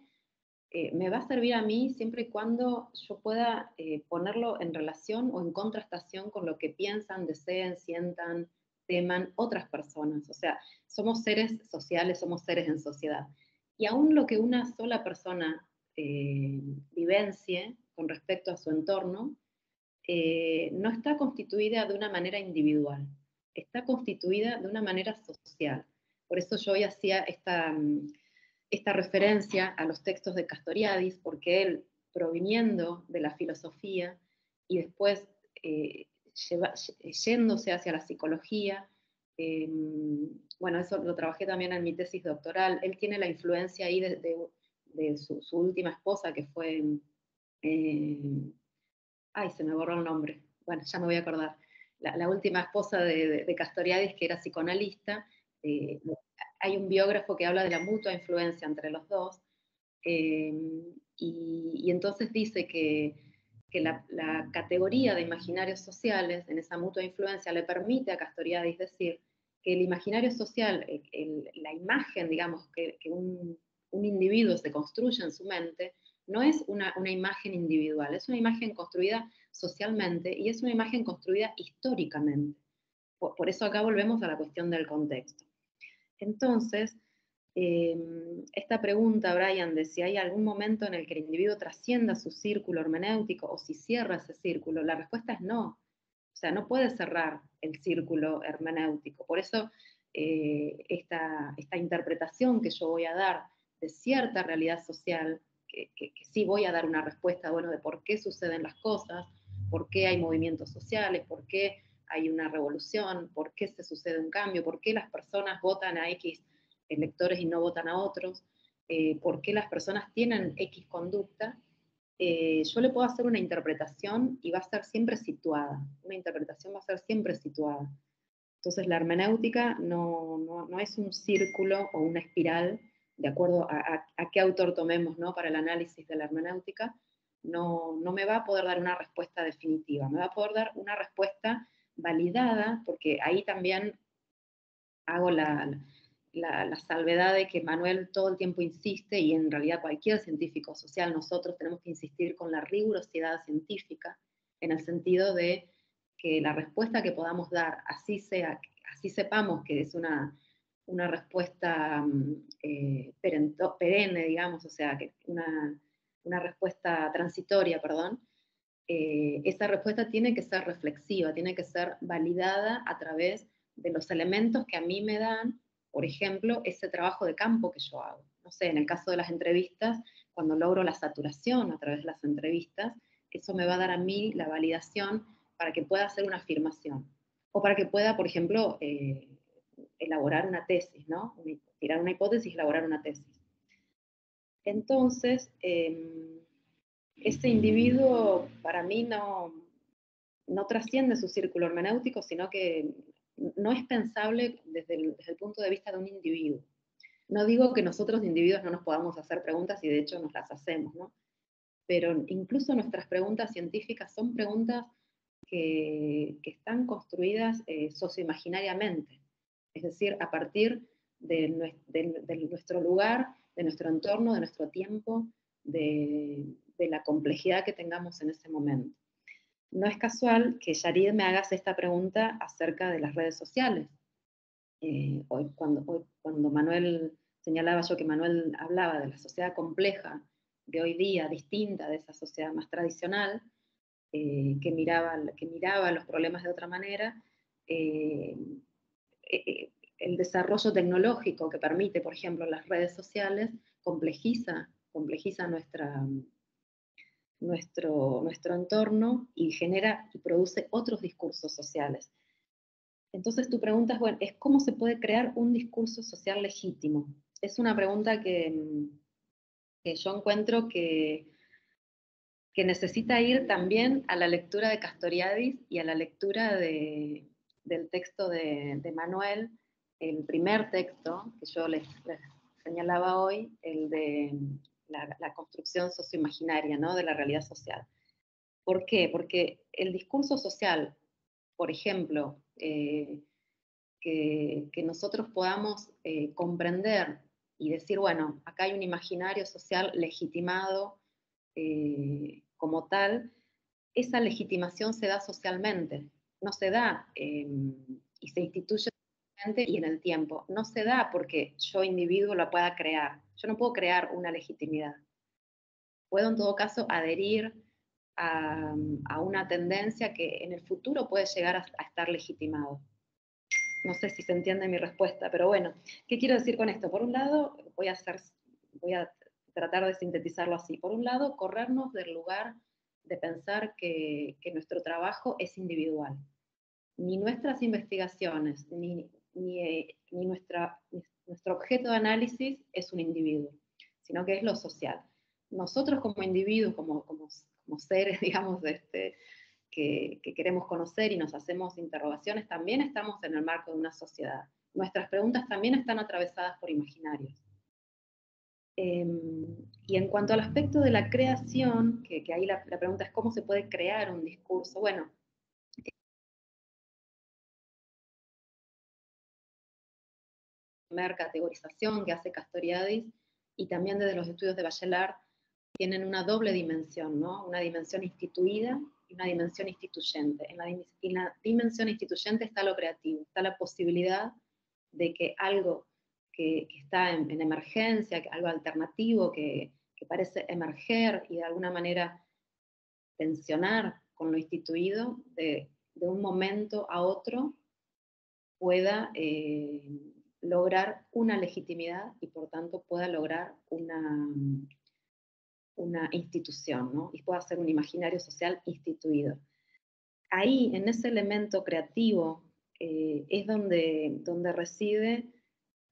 me va a servir a mí siempre y cuando yo pueda ponerlo en relación o en contrastación con lo que piensan, deseen, sientan, teman otras personas. O sea, somos seres sociales, somos seres en sociedad. Y aún lo que una sola persona vivencie con respecto a su entorno, no está constituida de una manera individual, está constituida de una manera social. Por eso yo hoy hacía esta referencia a los textos de Castoriadis, porque él, proviniendo de la filosofía y después yéndose hacia la psicología, bueno, eso lo trabajé también en mi tesis doctoral, él tiene la influencia ahí de su última esposa, que fue... ay, se me borró el nombre, bueno, ya me voy a acordar, la última esposa de Castoriadis, que era psicoanalista. Hay un biógrafo que habla de la mutua influencia entre los dos, y entonces dice que la categoría de imaginarios sociales, en esa mutua influencia, le permite a Castoriadis decir que el imaginario social, la imagen, digamos, que un individuo se construye en su mente, no es una imagen individual, es una imagen construida socialmente y es una imagen construida históricamente. Por eso acá volvemos a la cuestión del contexto. Entonces, esta pregunta, Brian, de si hay algún momento en el que el individuo trascienda su círculo hermenéutico o si cierra ese círculo, la respuesta es no. O sea, no puede cerrar el círculo hermenéutico. Por eso esta interpretación que yo voy a dar de cierta realidad social, que sí voy a dar una respuesta, bueno, de por qué suceden las cosas, por qué hay movimientos sociales, por qué hay una revolución, por qué se sucede un cambio, por qué las personas votan a X electores y no votan a otros, por qué las personas tienen X conducta, yo le puedo hacer una interpretación y va a ser siempre situada. Una interpretación va a ser siempre situada. Entonces la hermenéutica no es un círculo o una espiral, de acuerdo a qué autor tomemos, ¿no? Para el análisis de la hermenéutica, no me va a poder dar una respuesta definitiva, me va a poder dar una respuesta validada, porque ahí también hago la salvedad de que Manuel todo el tiempo insiste, y en realidad cualquier científico social, nosotros tenemos que insistir con la rigurosidad científica, en el sentido de que la respuesta que podamos dar, así sepamos que es una respuesta perenne, digamos, o sea, que una respuesta transitoria, perdón, esa respuesta tiene que ser reflexiva, tiene que ser validada a través de los elementos que a mí me dan, por ejemplo, ese trabajo de campo que yo hago. No sé, en el caso de las entrevistas, cuando logro la saturación a través de las entrevistas, eso me va a dar a mí la validación para que pueda hacer una afirmación. O para que pueda, por ejemplo, elaborar una tesis, ¿no? Tirar una hipótesis y elaborar una tesis. Entonces, ese individuo para mí no trasciende su círculo hermenéutico, sino que no es pensable desde el punto de vista de un individuo. No digo que nosotros individuos no nos podamos hacer preguntas, y de hecho nos las hacemos, ¿no? Pero incluso nuestras preguntas científicas son preguntas que están construidas socioimaginariamente, es decir, a partir de nuestro lugar, de nuestro entorno, de nuestro tiempo, de la complejidad que tengamos en ese momento. No es casual que Yarid me hagas esta pregunta acerca de las redes sociales. Hoy, cuando Manuel señalaba yo que Manuel hablaba de la sociedad compleja de hoy día, distinta de esa sociedad más tradicional, que miraba los problemas de otra manera, el desarrollo tecnológico que permite, por ejemplo, las redes sociales, complejiza nuestro entorno y genera y produce otros discursos sociales. Entonces tu pregunta es ¿cómo se puede crear un discurso social legítimo? Es una pregunta que yo encuentro que necesita ir también a la lectura de Castoriadis y a la lectura del texto de Manuel, el primer texto que yo les señalaba hoy, el de la construcción socioimaginaria, ¿no? De la realidad social. ¿Por qué? Porque el discurso social, por ejemplo, que nosotros podamos comprender y decir, bueno, acá hay un imaginario social legitimado como tal, esa legitimación se da socialmente, no se da y se instituye socialmente y en el tiempo. No se da porque yo individuo la pueda crear. Yo no puedo crear una legitimidad. Puedo en todo caso adherir a una tendencia que en el futuro puede llegar a estar legitimado. No sé si se entiende mi respuesta, pero bueno, ¿qué quiero decir con esto? Por un lado, voy a tratar de sintetizarlo así. Por un lado, corrernos del lugar de pensar que nuestro trabajo es individual. Ni nuestras investigaciones, ni nuestro objeto de análisis es un individuo, sino que es lo social. Nosotros como individuos, como seres, digamos, que queremos conocer y nos hacemos interrogaciones, también estamos en el marco de una sociedad. Nuestras preguntas también están atravesadas por imaginarios. Y en cuanto al aspecto de la creación, que ahí la pregunta es cómo se puede crear un discurso. Bueno, la categorización que hace Castoriadis y también desde los estudios de Bachelard tienen una doble dimensión, ¿no? Una dimensión instituida y una dimensión instituyente. En la dimensión instituyente está lo creativo, está la posibilidad de que algo que está en emergencia, algo alternativo que parece emerger y de alguna manera tensionar con lo instituido, de un momento a otro pueda lograr una legitimidad y por tanto pueda lograr una institución, ¿no? Y pueda ser un imaginario social instituido. Ahí, en ese elemento creativo, es donde reside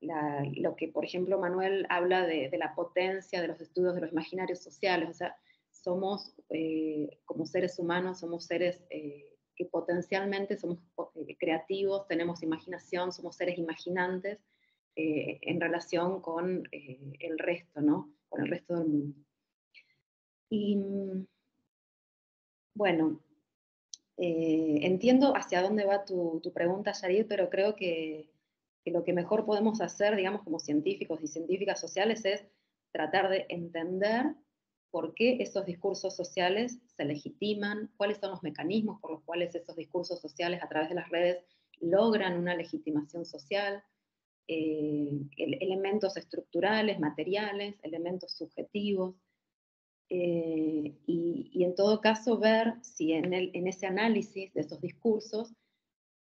lo que, por ejemplo, Manuel habla de la potencia de los estudios de los imaginarios sociales. O sea, somos, como seres humanos, somos seres que potencialmente somos creativos, tenemos imaginación, somos seres imaginantes en relación con el resto, ¿no? Con el resto del mundo. Y bueno, entiendo hacia dónde va tu pregunta, Yarid, pero creo que lo que mejor podemos hacer, digamos, como científicos y científicas sociales es tratar de entender por qué esos discursos sociales se legitiman, cuáles son los mecanismos por los cuales esos discursos sociales a través de las redes logran una legitimación social, elementos estructurales, materiales, elementos subjetivos. y en todo caso ver si en ese análisis de esos discursos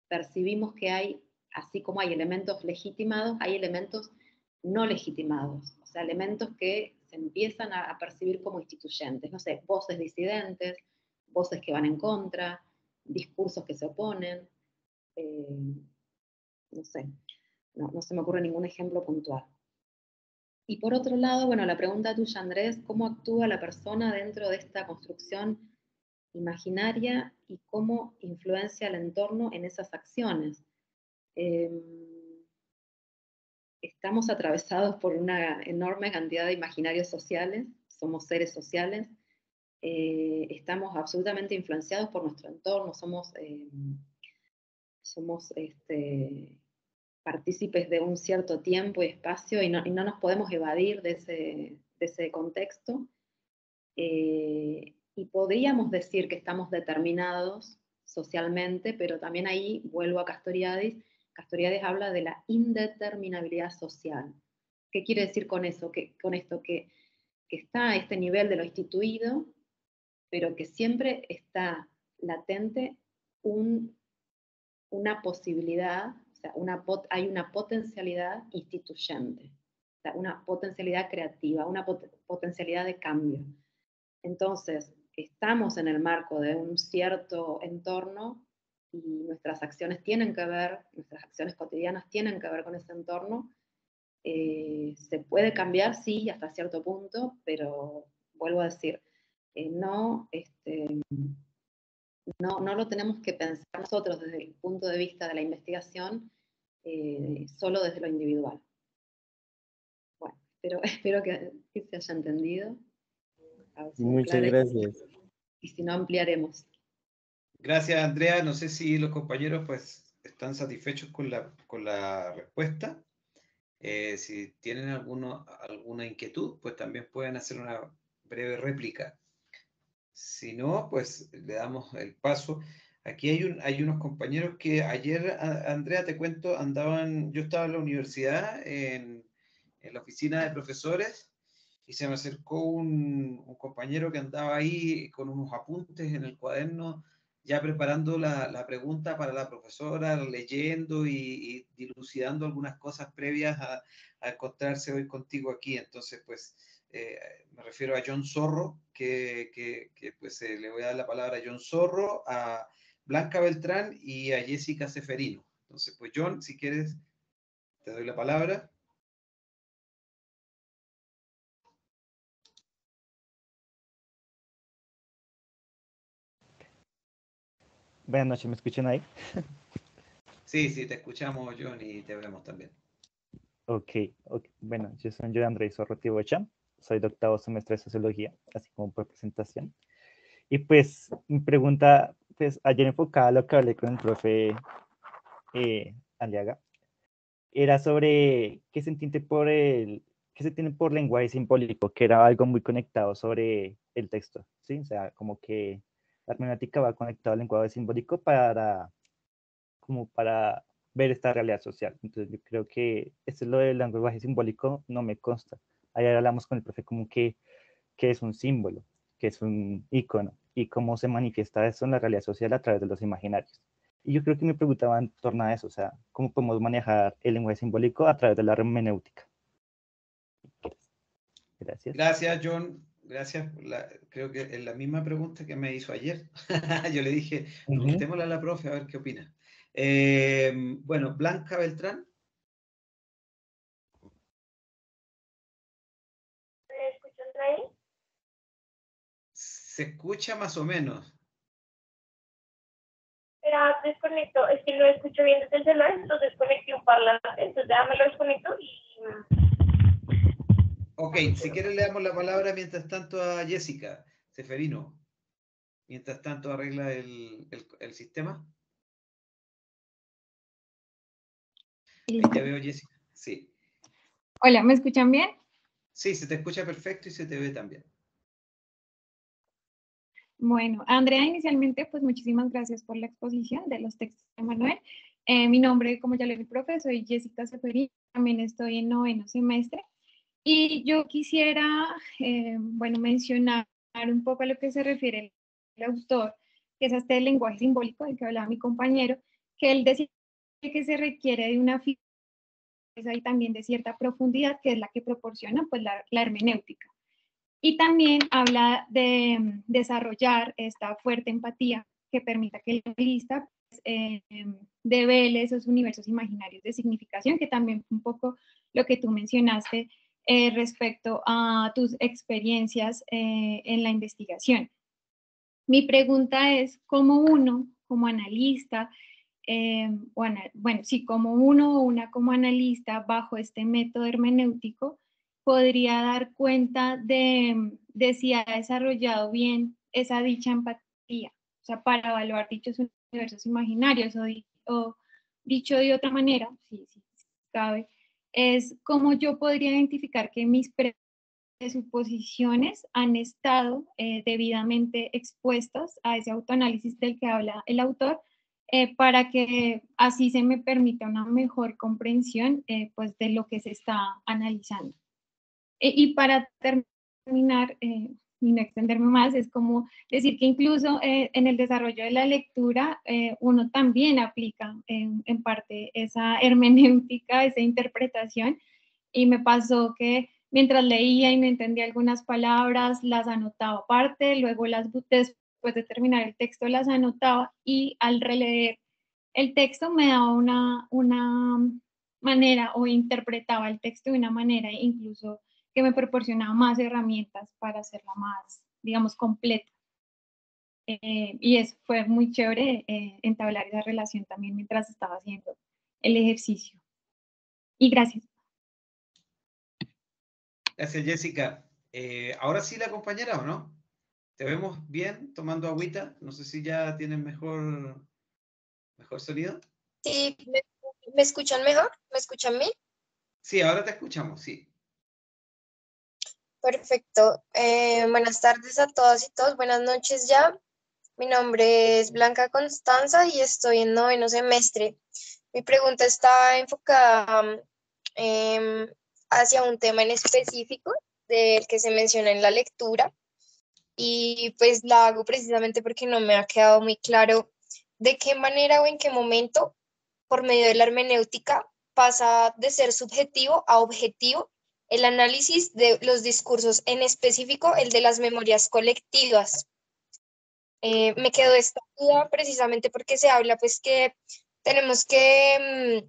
percibimos que hay, así como hay elementos legitimados, hay elementos no legitimados, o sea, elementos que se empiezan a percibir como instituyentes, no sé, voces disidentes, voces que van en contra, discursos que se oponen, no sé, no se me ocurre ningún ejemplo puntual. Y por otro lado, bueno, la pregunta tuya, Andrés, ¿cómo actúa la persona dentro de esta construcción imaginaria y cómo influencia el entorno en esas acciones? Estamos atravesados por una enorme cantidad de imaginarios sociales, somos seres sociales, estamos absolutamente influenciados por nuestro entorno, somos partícipes de un cierto tiempo y espacio y no nos podemos evadir de ese contexto. Y podríamos decir que estamos determinados socialmente, pero también ahí vuelvo a Castoriadis. Castoriadis habla de la indeterminabilidad social. ¿Qué quiere decir con eso? Con esto que está a este nivel de lo instituido, pero que siempre está latente una posibilidad, o sea, hay una potencialidad instituyente, o sea, una potencialidad creativa, una potencialidad de cambio. Entonces, estamos en el marco de un cierto entorno y nuestras acciones tienen que ver, nuestras acciones cotidianas tienen que ver con ese entorno. Se puede cambiar, sí, hasta cierto punto, pero vuelvo a decir, no lo tenemos que pensar nosotros desde el punto de vista de la investigación, solo desde lo individual. Bueno, espero que se haya entendido. A ver si Muchas gracias. Y si no, ampliaremos. Gracias, Andrea. No sé si los compañeros pues están satisfechos con la respuesta. Si tienen alguna inquietud, pues también pueden hacer una breve réplica. Si no, pues le damos el paso. Aquí hay unos compañeros que ayer, Andrea, te cuento, yo estaba en la universidad, en la oficina de profesores, y se me acercó un compañero que andaba ahí con unos apuntes en el cuaderno, ya preparando la pregunta para la profesora, leyendo y dilucidando algunas cosas previas a encontrarse hoy contigo aquí. Entonces, pues, me refiero a John Zorro, que pues le voy a dar la palabra a John Zorro, a Blanca Beltrán y a Jessica Ceferino. Entonces, pues John, si quieres, te doy la palabra. Buenas noches, ¿me escuchan ahí? Sí, te escuchamos, John, y te vemos también. Ok. Bueno, yo soy John Andrés Zorro Tibocha, soy de octavo semestre de Sociología, así como por presentación. Y pues mi pregunta, pues ayer enfocada a lo que hablé con el profe Aliaga, era sobre qué se entiende qué se tiene por lenguaje simbólico, que era algo muy conectado sobre el texto, ¿sí? O sea, como que la hermenéutica va conectada al lenguaje simbólico como para ver esta realidad social. Entonces yo creo que esto es lo del lenguaje simbólico, no me consta. Ayer hablamos con el profe como que es un símbolo, que es un icono, y cómo se manifiesta eso en la realidad social a través de los imaginarios. Y yo creo que me preguntaba en torno a eso, o sea, cómo podemos manejar el lenguaje simbólico a través de la hermenéutica. Gracias. Gracias, John. Gracias. Creo que es la misma pregunta que me hizo ayer. Yo le dije, preguntémosle a la profe a ver qué opina. Bueno, Blanca Beltrán. ¿Me escuchan ahí? Se escucha más o menos. Espera, desconecto. Es que lo escucho bien desde el celular, entonces desconecté un parlante. Entonces déjame lo desconecto y... Ok, si quieres le damos la palabra mientras tanto a Jessica Ceferino. Mientras tanto arregla el sistema. Ahí te veo, Jessica. Sí. Hola, ¿me escuchan bien? Sí, se te escucha perfecto y se te ve también. Bueno, Andrea, inicialmente, pues muchísimas gracias por la exposición de los textos de Manuel. Mi nombre, como ya le di, profe, soy Jessica Ceferino, también estoy en noveno semestre. Y yo quisiera, bueno, mencionar un poco a lo que se refiere el autor, que es este lenguaje simbólico del que hablaba mi compañero, que él decía que se requiere de una figura y también de cierta profundidad, que es la que proporciona pues, la hermenéutica. Y también habla de desarrollar esta fuerte empatía que permita que el novelista pues, devele esos universos imaginarios de significación, que también fue un poco lo que tú mencionaste respecto a tus experiencias en la investigación. Mi pregunta es, ¿cómo uno, como analista, bueno, sí, como uno o una como analista bajo este método hermenéutico, podría dar cuenta de si ha desarrollado bien esa dicha empatía? O sea, para evaluar dichos universos imaginarios o dicho de otra manera, si cabe, es cómo yo podría identificar que mis presuposiciones han estado debidamente expuestas a ese autoanálisis del que habla el autor, para que así se me permita una mejor comprensión pues de lo que se está analizando. Y para terminar, y no extenderme más, es como decir que incluso en el desarrollo de la lectura uno también aplica en parte esa hermenéutica, esa interpretación, y me pasó que mientras leía y no entendía algunas palabras, las anotaba aparte, luego después de terminar el texto las anotaba, y al releer el texto me daba una manera, o interpretaba el texto de una manera incluso que me proporcionaba más herramientas para hacerla más, digamos, completa. Y eso fue muy chévere, entablar esa relación también mientras estaba haciendo el ejercicio. Y gracias. Gracias, Jessica. Ahora sí la compañera, ¿o no? ¿Te vemos bien tomando agüita? No sé si ya tienen mejor sonido. Sí, ¿me escuchan mejor? ¿Me escuchan bien? Sí, ahora te escuchamos, sí. Perfecto. Buenas tardes a todas y todos. Buenas noches ya. Mi nombre es Blanca Constanza y estoy en 9º semestre. Mi pregunta está enfocada hacia un tema en específico del que se menciona en la lectura, y pues la hago precisamente porque no me ha quedado muy claro de qué manera o en qué momento, por medio de la hermenéutica, pasa de ser subjetivo a objetivo el análisis de los discursos, en específico el de las memorias colectivas. Me quedó esta duda precisamente porque se habla pues que tenemos que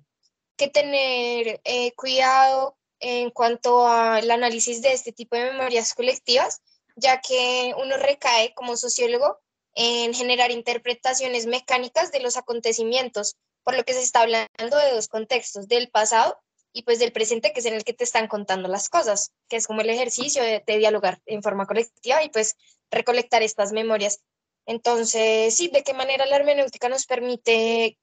tener cuidado en cuanto al análisis de este tipo de memorias colectivas, ya que uno recae como sociólogo en generar interpretaciones mecánicas de los acontecimientos, por lo que se está hablando de dos contextos, del pasado y pues del presente, que es en el que te están contando las cosas, que es como el ejercicio de dialogar en forma colectiva y pues recolectar estas memorias. Entonces, sí, ¿de qué manera la hermenéutica nos permite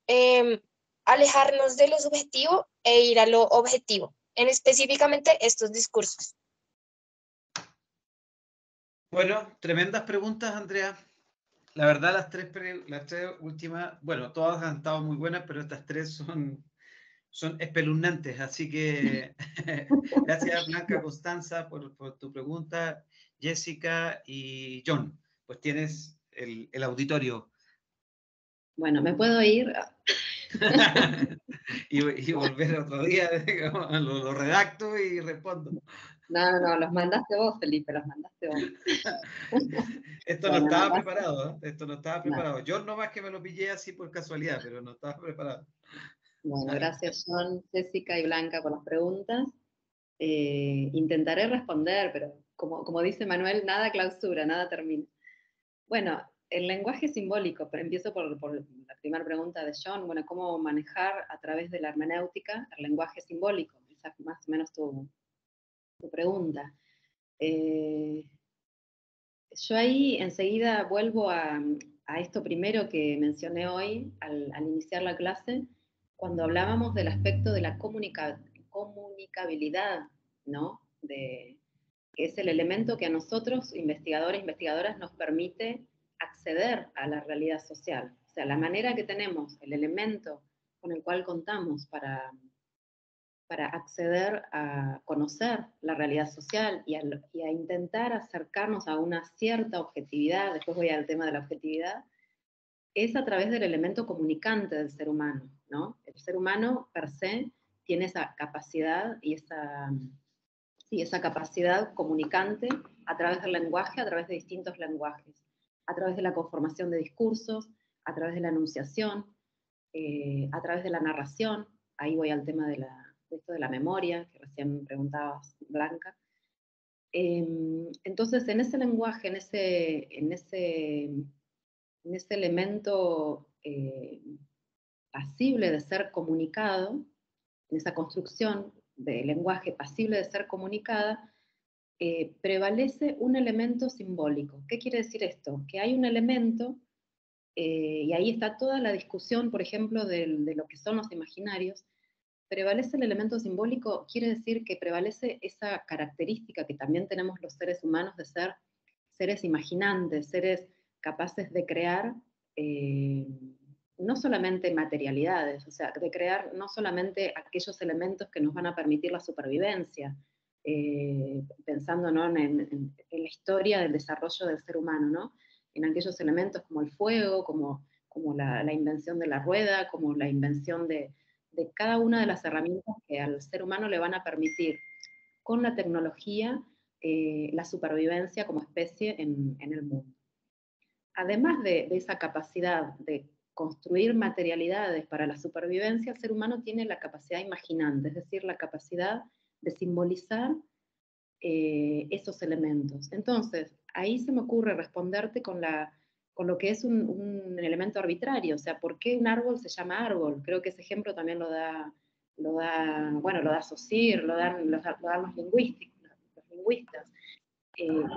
alejarnos de lo subjetivo e ir a lo objetivo, en específicamente estos discursos? Bueno, tremendas preguntas, Andrea. La verdad, las tres últimas, bueno, todas han estado muy buenas, pero estas tres son espeluznantes. Así que gracias, Blanca Constanza, por tu pregunta. Jessica y John, pues tienes el auditorio. Bueno, ¿me puedo ir? y volver otro día, lo redacto y respondo. No, los mandaste vos, Felipe, los mandaste vos. Esto Bueno, no estaba gracias. preparado, ¿eh? Esto no estaba preparado. No. Yo nomás que me lo pillé así por casualidad, pero no estaba preparado. Bueno, gracias John, Jessica y Blanca por las preguntas. Intentaré responder, pero como dice Manuel, nada clausura, nada termina. Bueno, el lenguaje simbólico, pero empiezo por la primera pregunta de John, bueno, ¿cómo manejar a través de la hermenéutica el lenguaje simbólico? Esa es más o menos tu pregunta. Yo ahí enseguida vuelvo a esto primero que mencioné hoy al iniciar la clase, cuando hablábamos del aspecto de la comunicabilidad, ¿no? Que es el elemento que a nosotros, investigadores e investigadoras, nos permite acceder a la realidad social. O sea, la manera que tenemos, el elemento con el cual contamos para para acceder a conocer la realidad social y a intentar acercarnos a una cierta objetividad, después voy al tema de la objetividad, es a través del elemento comunicante del ser humano, ¿no? El ser humano per se tiene esa capacidad y esa capacidad comunicante a través del lenguaje, a través de distintos lenguajes, a través de la conformación de discursos, a través de la enunciación, a través de la narración. Ahí voy al tema de esto de la memoria, que recién preguntabas, Blanca. Entonces, en ese lenguaje, en ese elemento pasible de ser comunicado, en esa construcción de lenguaje pasible de ser comunicada, prevalece un elemento simbólico. ¿Qué quiere decir esto? Que hay un elemento, y ahí está toda la discusión, por ejemplo, de lo que son los imaginarios. Prevalece el elemento simbólico, quiere decir que prevalece esa característica que también tenemos los seres humanos de ser seres imaginantes, seres capaces de crear no solamente materialidades, o sea, de crear no solamente aquellos elementos que nos van a permitir la supervivencia, pensando, ¿no?, en la historia del desarrollo del ser humano, ¿no?, en aquellos elementos como el fuego, como la invención de la rueda, como la invención de cada una de las herramientas que al ser humano le van a permitir, con la tecnología, la supervivencia como especie en el mundo. Además de esa capacidad de construir materialidades para la supervivencia, el ser humano tiene la capacidad imaginante, es decir, la capacidad de simbolizar esos elementos. Entonces, ahí se me ocurre responderte con lo que es un elemento arbitrario, o sea, ¿por qué un árbol se llama árbol? Creo que ese ejemplo también lo da Saussure, lo dan los lingüistas.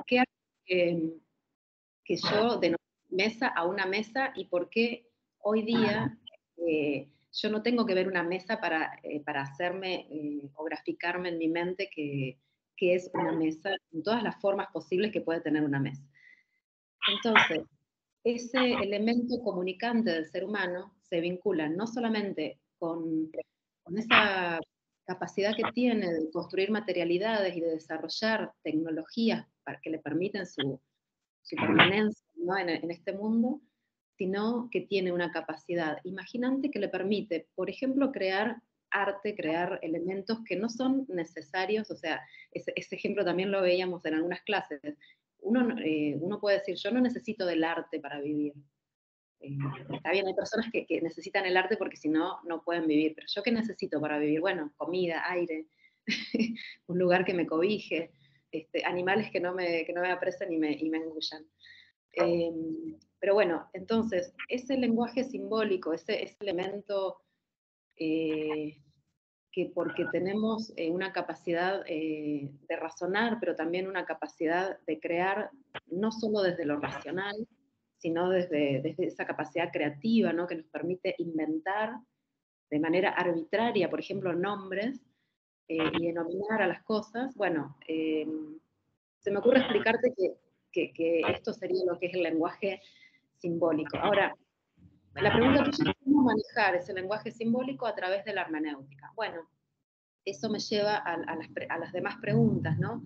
¿Qué hace que yo denomine mesa a una mesa y por qué hoy día yo no tengo que ver una mesa para hacerme o graficarme en mi mente que es una mesa en todas las formas posibles que puede tener una mesa? Entonces, ese elemento comunicante del ser humano se vincula no solamente con esa capacidad que tiene de construir materialidades y de desarrollar tecnologías para que le permiten su permanencia, ¿no?, en este mundo, sino que tiene una capacidad imaginante que le permite, por ejemplo, crear arte, crear elementos que no son necesarios, o sea, ese ejemplo también lo veíamos en algunas clases. Uno puede decir, yo no necesito del arte para vivir. Está bien, hay personas que necesitan el arte porque si no, no pueden vivir, pero ¿yo qué necesito para vivir? Bueno, comida, aire, un lugar que me cobije, animales que no me apresen y me engullan. Pero bueno, entonces, ese lenguaje simbólico, ese elemento que porque tenemos una capacidad de razonar, pero también una capacidad de crear, no solo desde lo racional, sino desde esa capacidad creativa, ¿no?, que nos permite inventar de manera arbitraria, por ejemplo, nombres, y denominar a las cosas. Bueno, se me ocurre explicarte que esto sería lo que es el lenguaje simbólico. Ahora, la pregunta tuya es cómo manejar ese lenguaje simbólico a través de la hermenéutica. Bueno, eso me lleva a las demás preguntas, ¿no?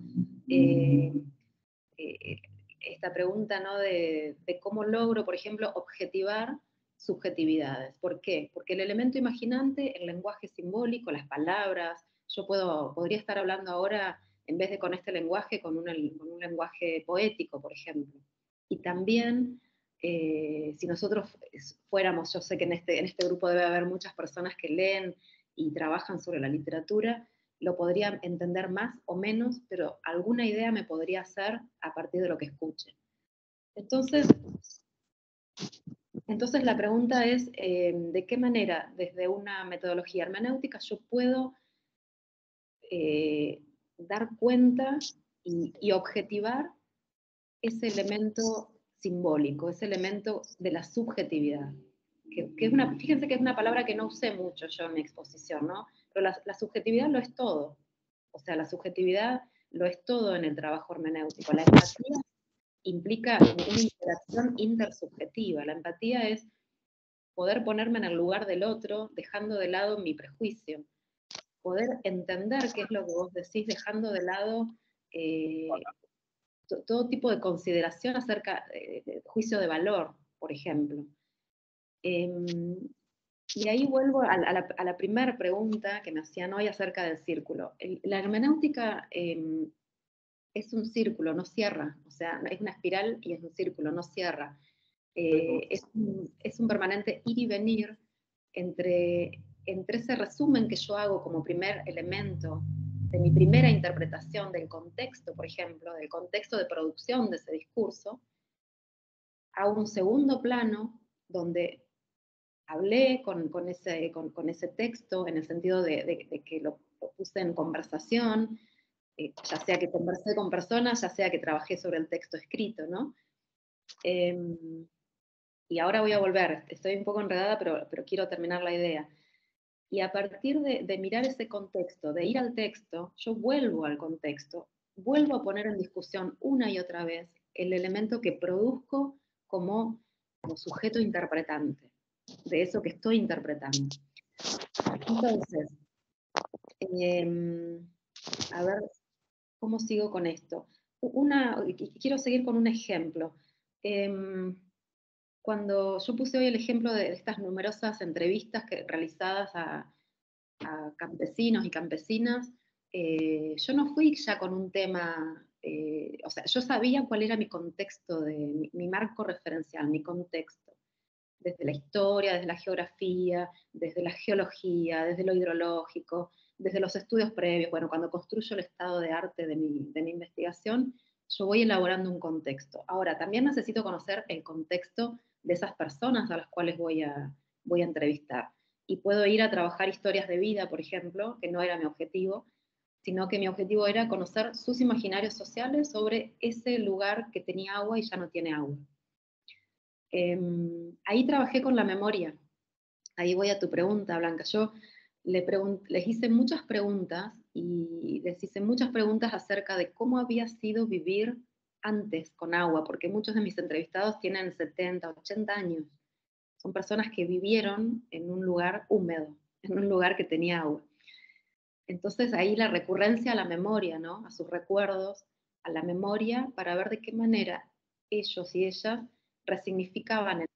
Esta pregunta, ¿no?, de cómo logro, por ejemplo, objetivar subjetividades. ¿Por qué? Porque el elemento imaginante, el lenguaje simbólico, las palabras, yo podría estar hablando ahora, en vez de con este lenguaje, con un lenguaje poético, por ejemplo. Y también, si nosotros fuéramos, yo sé que en este grupo debe haber muchas personas que leen y trabajan sobre la literatura, lo podría entender más o menos, pero alguna idea me podría hacer a partir de lo que escuche. Entonces la pregunta es, ¿de qué manera, desde una metodología hermenéutica, yo puedo dar cuenta y objetivar ese elemento simbólico, ese elemento de la subjetividad? Fíjense que es una palabra que no usé mucho yo en mi exposición, ¿no? Pero la subjetividad lo es todo. O sea, la subjetividad lo es todo en el trabajo hermenéutico. La empatía implica una interacción intersubjetiva. La empatía es poder ponerme en el lugar del otro, dejando de lado mi prejuicio. poder entender qué es lo que vos decís, dejando de lado todo tipo de consideración acerca de juicio de valor, por ejemplo. Y ahí vuelvo a la primera pregunta que me hacían hoy acerca del círculo. La hermenéutica es un círculo, no cierra, o sea, es una espiral y es un círculo, no cierra. Es un permanente ir y venir entre ese resumen que yo hago como primer elemento de mi primera interpretación del contexto, por ejemplo, del contexto de producción de ese discurso, a un segundo plano donde hablé con ese texto en el sentido de que lo puse en conversación, ya sea que conversé con personas, ya sea que trabajé sobre el texto escrito, ¿no? Y ahora voy a volver, estoy un poco enredada, pero quiero terminar la idea. Y a partir de mirar ese contexto, de ir al texto, yo vuelvo al contexto, vuelvo a poner en discusión una y otra vez el elemento que produzco como sujeto interpretante, de eso que estoy interpretando. Entonces, a ver, ¿cómo sigo con esto? Quiero seguir con un ejemplo. Cuando yo puse hoy el ejemplo de estas numerosas entrevistas realizadas a campesinos y campesinas, yo no fui ya con un tema, o sea, yo sabía cuál era mi contexto, mi marco referencial, mi contexto, desde la historia, desde la geografía, desde la geología, desde lo hidrológico, desde los estudios previos. Bueno, cuando construyo el estado de arte de mi investigación, yo voy elaborando un contexto. Ahora, también necesito conocer el contexto de esas personas a las cuales voy a entrevistar. Y puedo ir a trabajar historias de vida, por ejemplo, que no era mi objetivo, sino que mi objetivo era conocer sus imaginarios sociales sobre ese lugar que tenía agua y ya no tiene agua. Ahí trabajé con la memoria. Ahí voy a tu pregunta, Blanca. Yo les hice muchas preguntas y les hice muchas preguntas acerca de cómo había sido vivir antes con agua, porque muchos de mis entrevistados tienen 70, 80 años. Son personas que vivieron en un lugar húmedo, en un lugar que tenía agua. Entonces ahí la recurrencia a la memoria, ¿no? A sus recuerdos, a la memoria, para ver de qué manera ellos y ellas resignificaban en el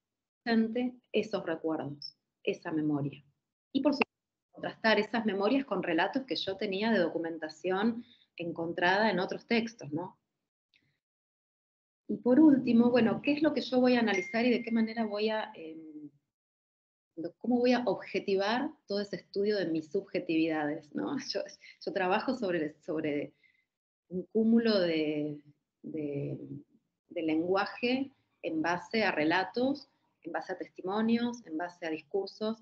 presente esos recuerdos, esa memoria. Y por supuesto, contrastar esas memorias con relatos que yo tenía de documentación encontrada en otros textos, ¿no? Y por último, bueno, ¿qué es lo que yo voy a analizar y de qué manera cómo voy a objetivar todo ese estudio de mis subjetividades, ¿no? Yo trabajo sobre un cúmulo de lenguaje en base a relatos, en base a testimonios, en base a discursos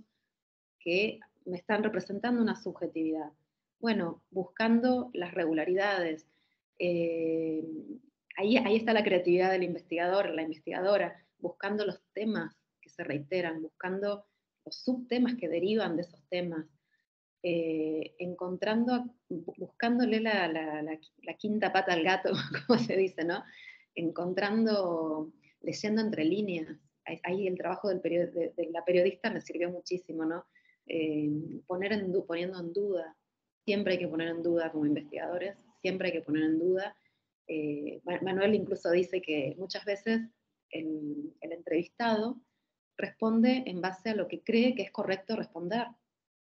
que me están representando una subjetividad. Bueno, buscando las regularidades. Ahí está la creatividad del investigador, la investigadora, buscando los temas que se reiteran, buscando los subtemas que derivan de esos temas, buscándole la quinta pata al gato, como se dice, ¿no? Leyendo entre líneas. Ahí el trabajo de la periodista me sirvió muchísimo, ¿no? Poniendo en duda. Siempre hay que poner en duda como investigadores, siempre hay que poner en duda. Manuel incluso dice que muchas veces el entrevistado responde en base a lo que cree que es correcto responder.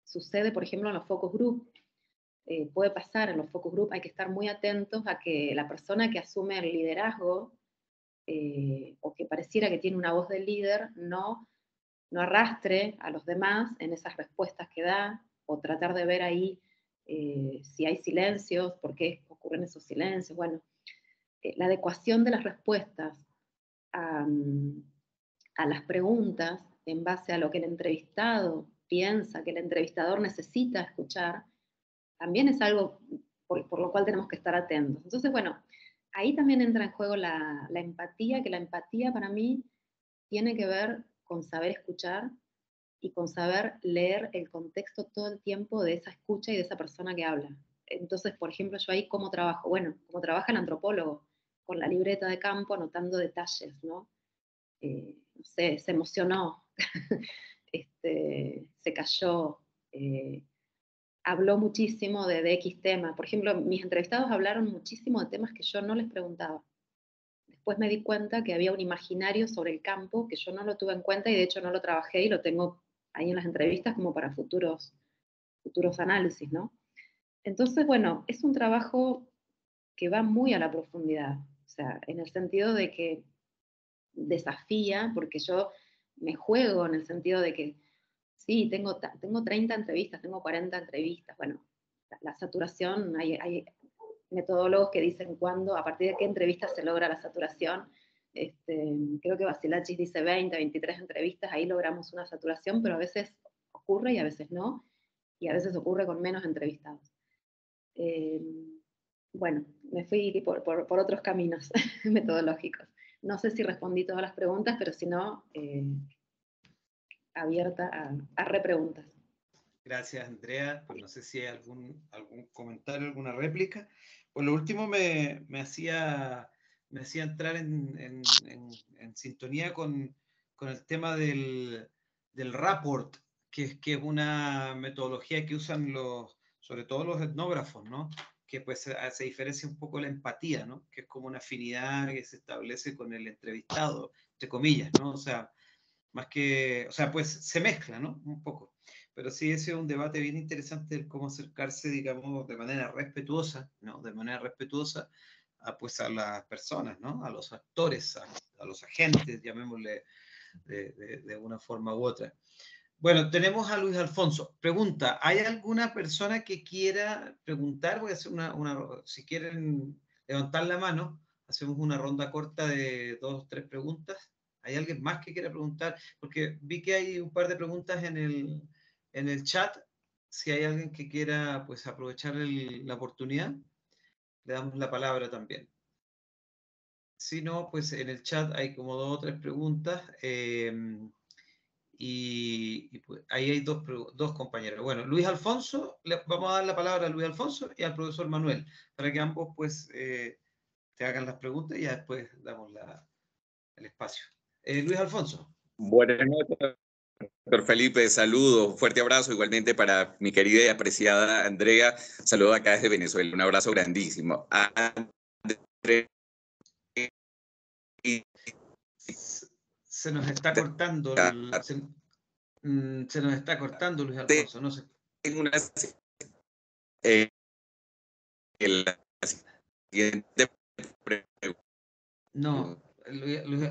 Sucede, por ejemplo, en los focus group. Puede pasar en los focus group, hay que estar muy atentos a que la persona que asume el liderazgo o que pareciera que tiene una voz de líder no arrastre a los demás en esas respuestas que da, o tratar de ver ahí si hay silencios, por qué ocurren esos silencios. Bueno, la adecuación de las respuestas a las preguntas en base a lo que el entrevistado piensa, que el entrevistador necesita escuchar, también es algo por lo cual tenemos que estar atentos. Entonces, bueno, ahí también entra en juego la empatía, que la empatía para mí tiene que ver con saber escuchar y con saber leer el contexto todo el tiempo de esa escucha y de esa persona que habla. Entonces, por ejemplo, yo ahí cómo trabajo. Bueno, como trabaja el antropólogo, con la libreta de campo anotando detalles, ¿no? No sé, se emocionó, se cayó, habló muchísimo de X tema. Por ejemplo, mis entrevistados hablaron muchísimo de temas que yo no les preguntaba. Después me di cuenta que había un imaginario sobre el campo que yo no lo tuve en cuenta y de hecho no lo trabajé y lo tengo ahí en las entrevistas como para futuros análisis, ¿no? Entonces, bueno, es un trabajo que va muy a la profundidad, o sea, en el sentido de que desafía, porque yo me juego en el sentido de que, sí, tengo 30 entrevistas, tengo 40 entrevistas, bueno, la saturación, hay metodólogos que dicen a partir de qué entrevistas se logra la saturación. Creo que Basilachis dice 20, 23 entrevistas, ahí logramos una saturación, pero a veces ocurre y a veces no, y a veces ocurre con menos entrevistados. Bueno, me fui por otros caminos metodológicos. No sé si respondí todas las preguntas, pero si no, abierta a repreguntas. Gracias, Andrea. Pues no sé si hay algún comentario, alguna réplica. Por lo último, me hacía entrar en sintonía con el tema del rapport, que es una metodología que usan sobre todo los etnógrafos, ¿no? Que pues se diferencia un poco la empatía, ¿no? Que es como una afinidad que se establece con el entrevistado, entre comillas, ¿no? O sea, más que, o sea, pues se mezcla, ¿no? Un poco. Pero sí, ese es un debate bien interesante de cómo acercarse, digamos, de manera respetuosa, ¿no? De manera respetuosa pues a las personas, ¿no? A los actores, a los agentes, llamémosle de una forma u otra. Bueno, tenemos a Luis Alfonso. Pregunta, ¿hay alguna persona que quiera preguntar? Voy a hacer si quieren levantar la mano, hacemos una ronda corta de 2 o 3 preguntas. ¿Hay alguien más que quiera preguntar? Porque vi que hay un par de preguntas en el chat. Si hay alguien que quiera pues aprovechar la oportunidad, le damos la palabra también. Si no, pues en el chat hay como 2 o 3 preguntas. Y pues ahí hay dos compañeros. Bueno, Luis Alfonso, vamos a dar la palabra a Luis Alfonso y al profesor Manuel, para que ambos pues te hagan las preguntas y ya después damos el espacio. Luis Alfonso. Buenas noches, doctor Felipe, saludos, fuerte abrazo igualmente para mi querida y apreciada Andrea, saludo acá desde Venezuela, un abrazo grandísimo. Se nos está cortando, se nos está cortando, Luis Alfonso, no sé. La siguiente pregunta. No,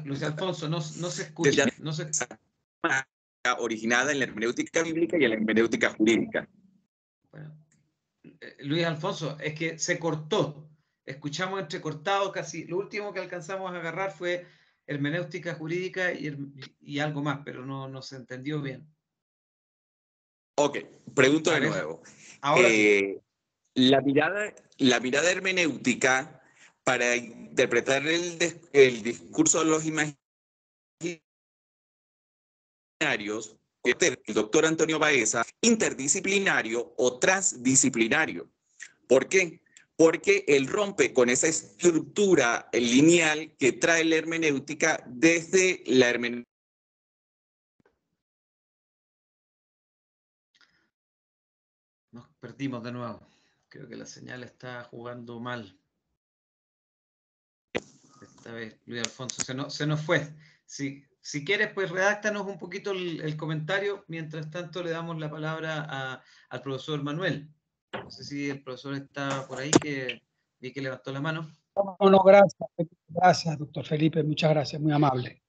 Luis Alfonso, no se escucha. No se... Originada en la hermenéutica bíblica y en la hermenéutica jurídica. Bueno, Luis Alfonso, es que se cortó. Escuchamos entrecortado casi. Lo último que alcanzamos a agarrar fue hermenéutica jurídica y algo más, pero no se entendió bien. Ok, pregunto de nuevo. Ahora sí. La mirada hermenéutica para interpretar el discurso de los imaginarios, el doctor Antonio Baeza, interdisciplinario o transdisciplinario. ¿Por qué? Porque él rompe con esa estructura lineal que trae la hermenéutica desde la hermenéutica. Nos perdimos de nuevo. Creo que la señal está jugando mal. Esta vez, Luis Alfonso, se nos fue. Si quieres, pues redáctanos un poquito el comentario. Mientras tanto, le damos la palabra al profesor Manuel. No sé si el profesor está por ahí, que vi que levantó la mano. No, gracias, doctor Felipe, muchas gracias, muy amable.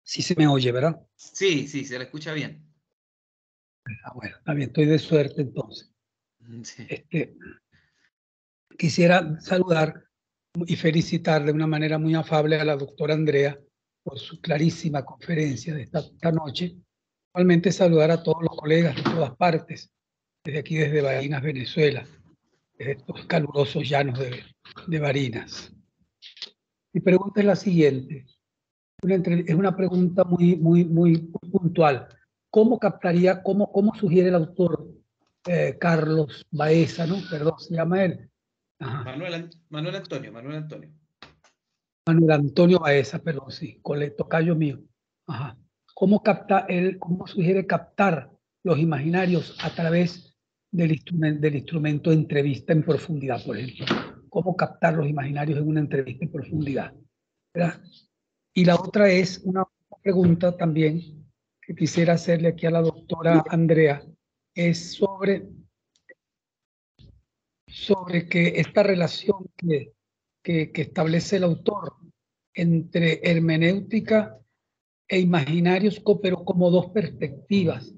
Sí se me oye, ¿verdad? Sí, se le escucha bien. Bueno, está bien, estoy de suerte entonces. Sí. Quisiera saludar y felicitar de una manera muy afable a la doctora Andrea por su clarísima conferencia de esta noche. Igualmente saludar a todos los colegas de todas partes, desde aquí, desde Barinas, Venezuela, desde estos calurosos llanos de Barinas. Mi pregunta es la siguiente. Es una pregunta muy puntual. ¿Cómo captaría, cómo sugiere el autor Carlos Baeza, ¿no? Perdón, se llama él. Ajá. Manuel Antonio. Manuel Antonio Baeza, perdón, sí, tocayo mío. Ajá. ¿Cómo sugiere captar los imaginarios a través del instrumento entrevista en profundidad, por ejemplo. Cómo captar los imaginarios en una entrevista en profundidad, ¿verdad? Y la otra es una pregunta también que quisiera hacerle aquí a la doctora Andrea, es sobre que esta relación que establece el autor entre hermenéutica e imaginarios, pero como dos perspectivas.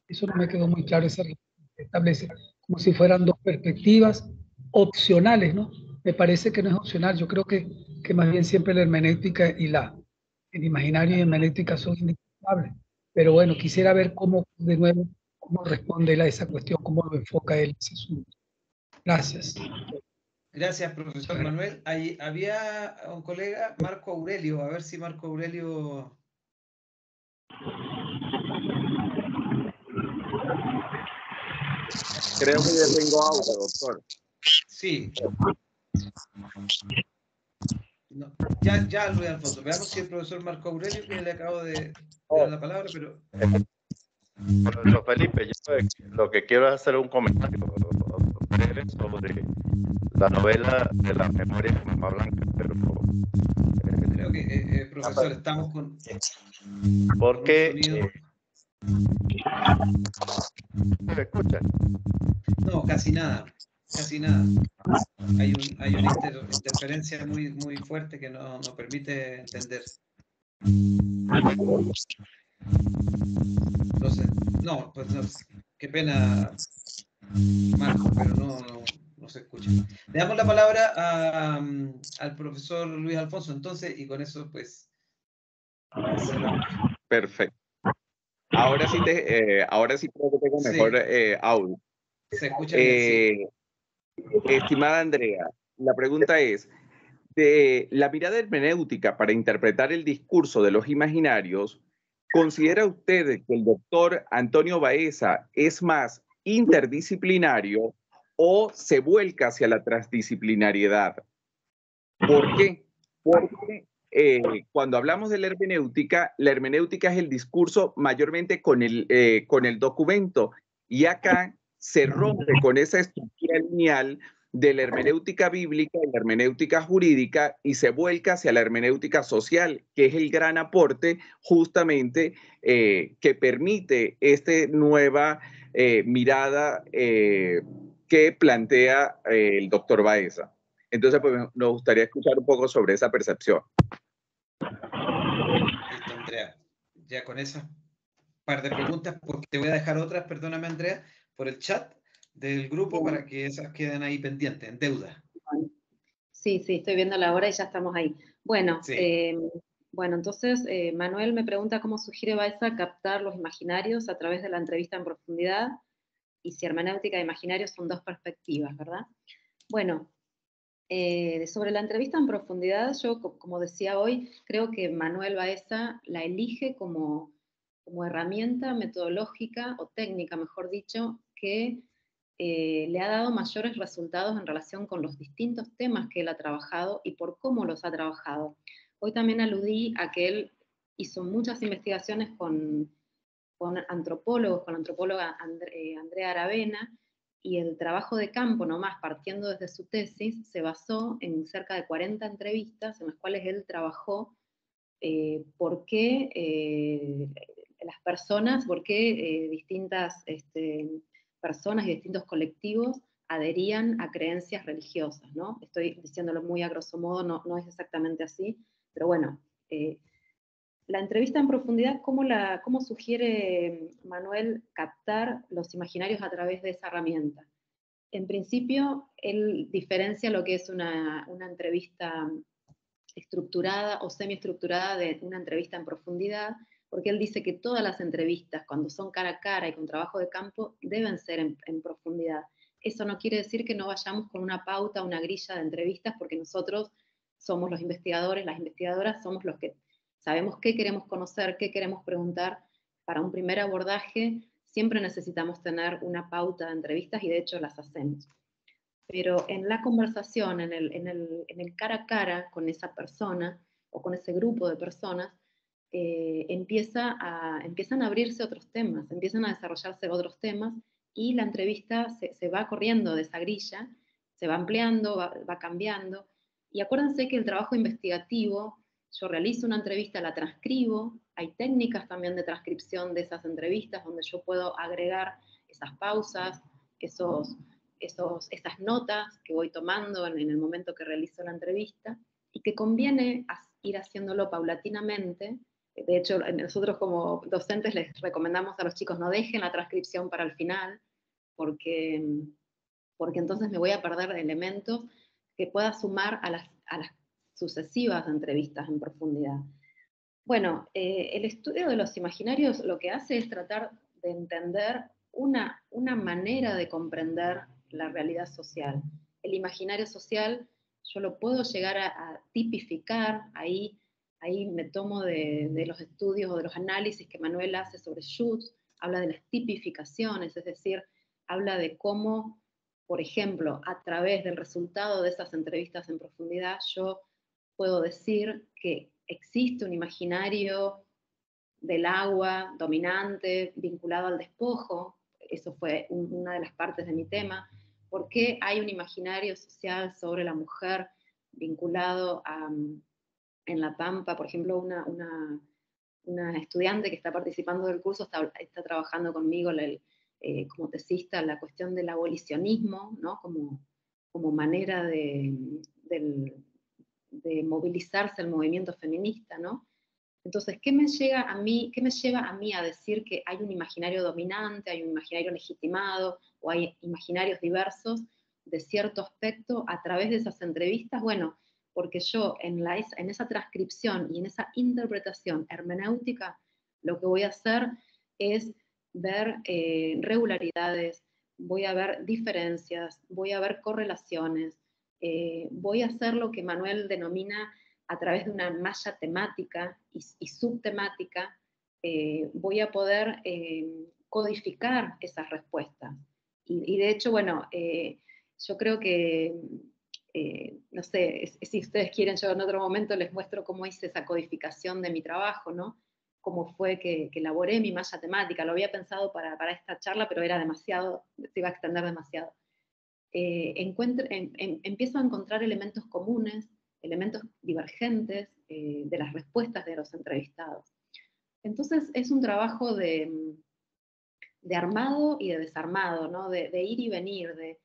Eso no me quedó muy claro, esa relación que establece como si fueran dos perspectivas opcionales, ¿no? Me parece que no es opcional, yo creo que más bien siempre la hermenéutica y el imaginario y hermenéutica son indispensables. Pero bueno, quisiera ver cómo, de nuevo, cómo responde él a esa cuestión, cómo lo enfoca él ese asunto. Gracias. Gracias, profesor Manuel. Ahí había un colega, Marco Aurelio. A ver si Marco Aurelio... Creo que ya tengo audio, doctor. Sí. No, ya, Luis Alfonso. Veamos si el profesor Marco Aurelio, que le acabo de dar la palabra, pero... Profesor Felipe, yo lo que quiero es hacer un comentario breve sobre la novela de la memoria de Mamá Blanca, pero... creo que, profesor, estamos con... Porque... ¿Me escuchan? No, casi nada. Casi nada. Hay una interferencia muy fuerte que no permite entender. Entonces, no, pues no, qué pena, Marco, pero no se escucha. Le damos la palabra al profesor Luis Alfonso, entonces, y con eso, pues, cerramos. Perfecto. Ahora sí creo que tengo mejor audio. Se escucha bien, sí. Estimada Andrea, la pregunta es, de la mirada hermenéutica para interpretar el discurso de los imaginarios, ¿considera usted que el doctor Antonio Baeza es más interdisciplinario o se vuelca hacia la transdisciplinariedad? ¿Por qué? Porque cuando hablamos de la hermenéutica es el discurso mayormente con el documento, y acá se rompe con esa estructura lineal de la hermenéutica bíblica y la hermenéutica jurídica y se vuelca hacia la hermenéutica social, que es el gran aporte justamente que permite esta nueva mirada que plantea el doctor Baeza. Entonces, pues nos gustaría escuchar un poco sobre esa percepción. Listo, Andrea. Ya con esas par de preguntas, porque te voy a dejar otras, perdóname, Andrea, por el chat del grupo para que esas queden ahí pendientes, en deuda. Sí, estoy viendo la hora y ya estamos ahí. Bueno, sí. Entonces Manuel me pregunta cómo sugiere Baeza captar los imaginarios a través de la entrevista en profundidad y si hermenéutica e imaginarios son dos perspectivas, ¿verdad? Bueno, sobre la entrevista en profundidad, yo, como decía hoy, creo que Manuel Baeza la elige como herramienta metodológica o técnica, mejor dicho, que le ha dado mayores resultados en relación con los distintos temas que él ha trabajado y por cómo los ha trabajado. Hoy también aludí a que él hizo muchas investigaciones con antropólogos, con la antropóloga Andrea Aravena, y el trabajo de campo, nomás partiendo desde su tesis, se basó en cerca de 40 entrevistas en las cuales él trabajó por qué las personas, por qué distintas personas y distintos colectivos adherían a creencias religiosas, ¿no? Estoy diciéndolo muy a grosso modo, no es exactamente así, pero bueno, la entrevista en profundidad, ¿cómo sugiere Manuel captar los imaginarios a través de esa herramienta? En principio, él diferencia lo que es una entrevista estructurada o semiestructurada de una entrevista en profundidad, porque él dice que todas las entrevistas, cuando son cara a cara y con trabajo de campo, deben ser en profundidad. Eso no quiere decir que no vayamos con una pauta, una grilla de entrevistas, porque nosotros somos los investigadores, las investigadoras somos los que sabemos qué queremos conocer, qué queremos preguntar. Para un primer abordaje siempre necesitamos tener una pauta de entrevistas y de hecho las hacemos. Pero en la conversación, en el cara a cara con esa persona o con ese grupo de personas, empiezan a abrirse otros temas, empiezan a desarrollarse otros temas y la entrevista se va corriendo de esa grilla, se va ampliando, va cambiando. Y acuérdense que el trabajo investigativo, yo realizo una entrevista, la transcribo, hay técnicas también de transcripción de esas entrevistas donde yo puedo agregar esas pausas, esas notas que voy tomando en el momento que realizo la entrevista, y que conviene ir haciéndolo paulatinamente. De hecho, nosotros como docentes les recomendamos a los chicos no dejen la transcripción para el final, porque entonces me voy a perder elementos que pueda sumar a las sucesivas entrevistas en profundidad. Bueno, el estudio de los imaginarios lo que hace es tratar de entender una manera de comprender la realidad social. El imaginario social yo lo puedo llegar a tipificar, ahí me tomo de los estudios o de los análisis que Manuel hace sobre Schutz, habla de las tipificaciones, es decir, habla de cómo, por ejemplo, a través del resultado de esas entrevistas en profundidad, yo puedo decir que existe un imaginario del agua dominante vinculado al despojo. Eso fue una de las partes de mi tema. ¿Por qué hay un imaginario social sobre la mujer vinculado en La Pampa? Por ejemplo, una estudiante que está participando del curso está trabajando conmigo como tesista la cuestión del abolicionismo, ¿no? como manera de movilizarse el movimiento feminista, ¿no? Entonces, ¿qué me lleva a mí a decir que hay un imaginario dominante, hay un imaginario legitimado, o hay imaginarios diversos de cierto aspecto a través de esas entrevistas? Bueno, porque yo en esa transcripción y en esa interpretación hermenéutica, lo que voy a hacer es ver regularidades, voy a ver diferencias, voy a ver correlaciones, voy a hacer lo que Manuel denomina a través de una malla temática y subtemática, voy a poder codificar esas respuestas. Y de hecho, bueno, yo creo que, no sé, si ustedes quieren, yo en otro momento les muestro cómo hice esa codificación de mi trabajo, ¿no? Cómo fue que elaboré mi malla temática. Lo había pensado para esta charla, pero era demasiado, se iba a extender demasiado. Empiezo a encontrar elementos comunes, elementos divergentes de las respuestas de los entrevistados. Entonces es un trabajo de armado y de desarmado, ¿no? de ir y venir, de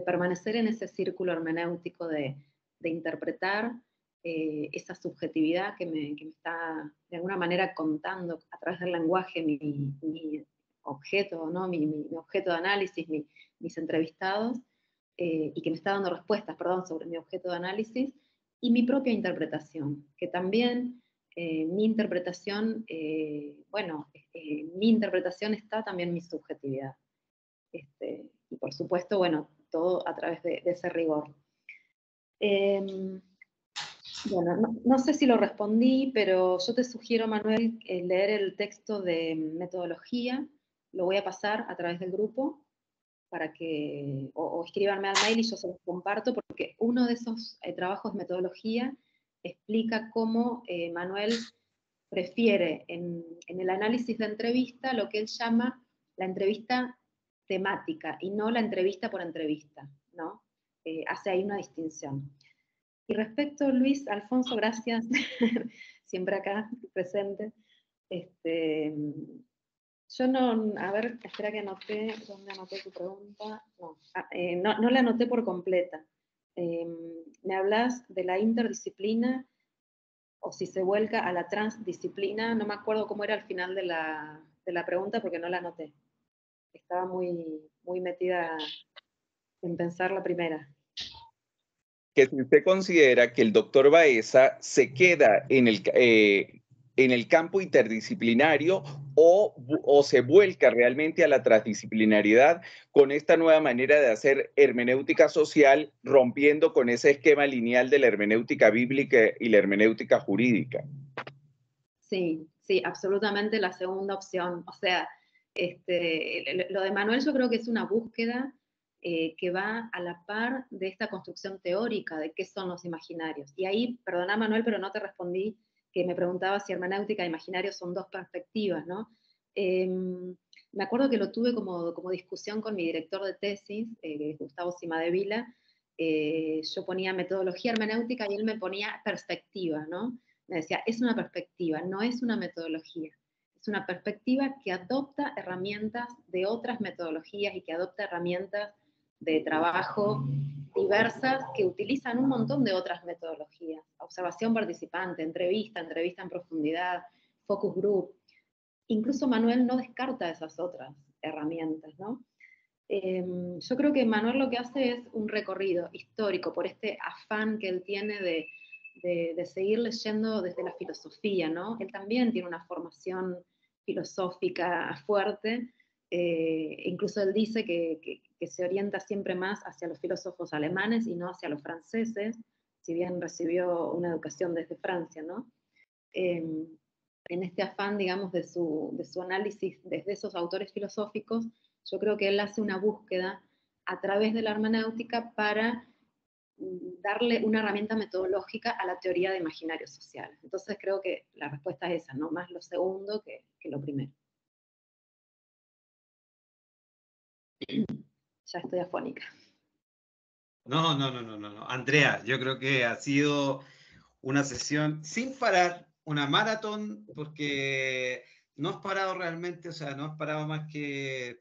permanecer en ese círculo hermenéutico de interpretar esa subjetividad que me está de alguna manera contando a través del lenguaje mi objeto, ¿no? mi objeto de análisis, mis entrevistados, y que me está dando respuestas, sobre mi objeto de análisis, y mi propia interpretación, que también mi interpretación, mi interpretación está también mi subjetividad. Y por supuesto, bueno, todo a través de ese rigor. Bueno, no sé si lo respondí, pero yo te sugiero, Manuel, leer el texto de metodología, lo voy a pasar a través del grupo, para que, o escríbanme al mail y yo se los comparto, porque uno de esos trabajos de metodología explica cómo Manuel prefiere en el análisis de entrevista lo que él llama la entrevista temática y no la entrevista por entrevista, ¿no? Hace ahí una distinción. Y respecto, Luis Alfonso, gracias, siempre acá presente. Yo no, a ver, espera que anoté, ¿dónde anoté tu pregunta? No la anoté por completa. Me hablas de la interdisciplina, o si se vuelca a la transdisciplina, no me acuerdo cómo era al final de la pregunta porque no la anoté. Estaba muy metida en pensar la primera. Que si usted considera que el doctor Baeza se queda en el campo interdisciplinario o se vuelca realmente a la transdisciplinariedad con esta nueva manera de hacer hermenéutica social, rompiendo con ese esquema lineal de la hermenéutica bíblica y la hermenéutica jurídica. Sí, absolutamente la segunda opción. O sea, lo de Manuel yo creo que es una búsqueda que va a la par de esta construcción teórica de qué son los imaginarios. Y ahí, perdona Manuel, pero no te respondí, que me preguntaba si hermenéutica e imaginario son dos perspectivas, ¿no? me acuerdo que lo tuve como discusión con mi director de tesis, Gustavo Cimadevila. Yo ponía metodología hermenéutica y él me ponía perspectiva, ¿no? Me decía, es una perspectiva, no es una metodología. Es una perspectiva que adopta herramientas de otras metodologías y que adopta herramientas de trabajo diversas que utilizan un montón de otras metodologías. Observación participante, entrevista en profundidad, focus group. Incluso Manuel no descarta esas otras herramientas, ¿no? Yo creo que Manuel lo que hace es un recorrido histórico por este afán que él tiene de seguir leyendo desde la filosofía, ¿no? Él también tiene una formación filosófica fuerte, incluso él dice que se orienta siempre más hacia los filósofos alemanes y no hacia los franceses, si bien recibió una educación desde Francia, ¿no? En este afán, digamos, de su análisis desde esos autores filosóficos, yo creo que él hace una búsqueda a través de la hermenéutica para darle una herramienta metodológica a la teoría de imaginarios sociales. Entonces creo que la respuesta es esa, ¿no? Más lo segundo que lo primero. Ya estoy afónica. No. Andrea, yo creo que ha sido una sesión sin parar, una maratón, porque no has parado realmente, o sea, no has parado más que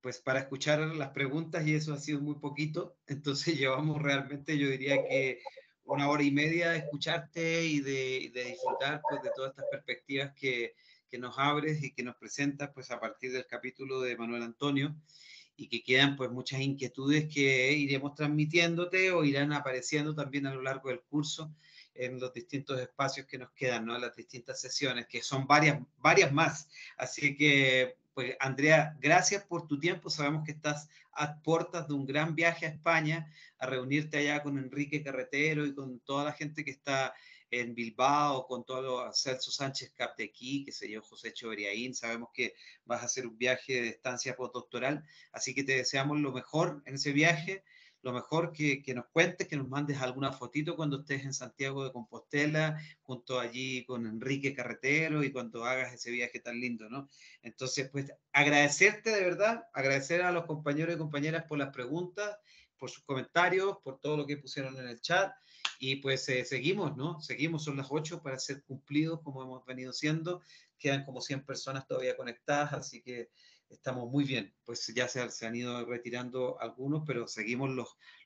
pues para escuchar las preguntas y eso ha sido muy poquito. Entonces llevamos realmente, yo diría que 1 hora y media de escucharte y de disfrutar pues de todas estas perspectivas que nos abres y que nos presentas pues a partir del capítulo de Manuel Antonio, y que quedan pues muchas inquietudes que iremos transmitiéndote o irán apareciendo también a lo largo del curso en los distintos espacios que nos quedan, ¿no? Las distintas sesiones, que son varias más. Así que, pues, Andrea, gracias por tu tiempo. Sabemos que estás a puertas de un gran viaje a España, a reunirte allá con Enrique Carretero y con toda la gente que está en Bilbao, con todo los Celso Sánchez Captequí, que se yo, José Cheveriaín. Sabemos que vas a hacer un viaje de estancia postdoctoral, así que te deseamos lo mejor en ese viaje, lo mejor que nos cuentes, que nos mandes alguna fotito cuando estés en Santiago de Compostela, junto allí con Enrique Carretero y cuando hagas ese viaje tan lindo, ¿no? Entonces, pues agradecerte de verdad, agradecer a los compañeros y compañeras por las preguntas, por sus comentarios, por todo lo que pusieron en el chat. Y pues seguimos, ¿no? Seguimos, son las 8 para ser cumplidos como hemos venido siendo. Quedan como 100 personas todavía conectadas, así que estamos muy bien. Pues ya se han ido retirando algunos, pero seguimos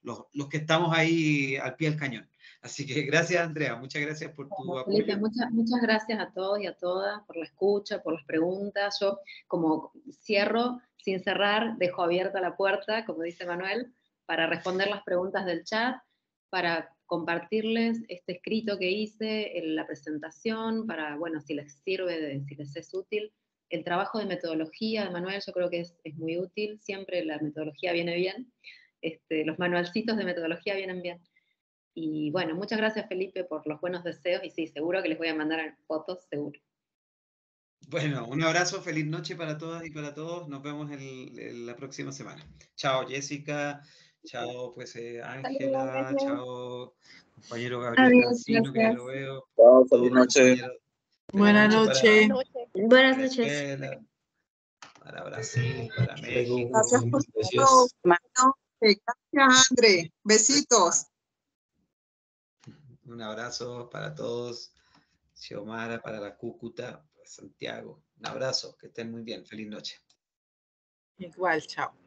los que estamos ahí al pie del cañón. Así que gracias, Andrea. Muchas gracias por tu Felipe, apoyo. muchas gracias a todos y a todas por la escucha, por las preguntas. Yo como cierro sin cerrar, dejo abierta la puerta, como dice Manuel, para responder las preguntas del chat, para compartirles este escrito que hice en la presentación, para, bueno, si les sirve, si les es útil. El trabajo de metodología de Manuel yo creo que es muy útil, siempre la metodología viene bien, los manualcitos de metodología vienen bien. Y bueno, muchas gracias Felipe por los buenos deseos y sí, seguro que les voy a mandar fotos, seguro. Bueno, un abrazo, feliz noche para todas y para todos. Nos vemos la próxima semana. Chao Jessica, chao pues Ángela, chao compañero Gabriel Adiós, Cancino, que ya lo gracias. veo. Chao, feliz noche. Buenas noches. Buenas noches. Venezuela, para Brasil, para México. Gracias por todo, Gracias. hermano. Gracias, André. Besitos. Un abrazo para todos. Xiomara, para la Cúcuta, para Santiago. Un abrazo, que estén muy bien. Feliz noche. Igual, chao.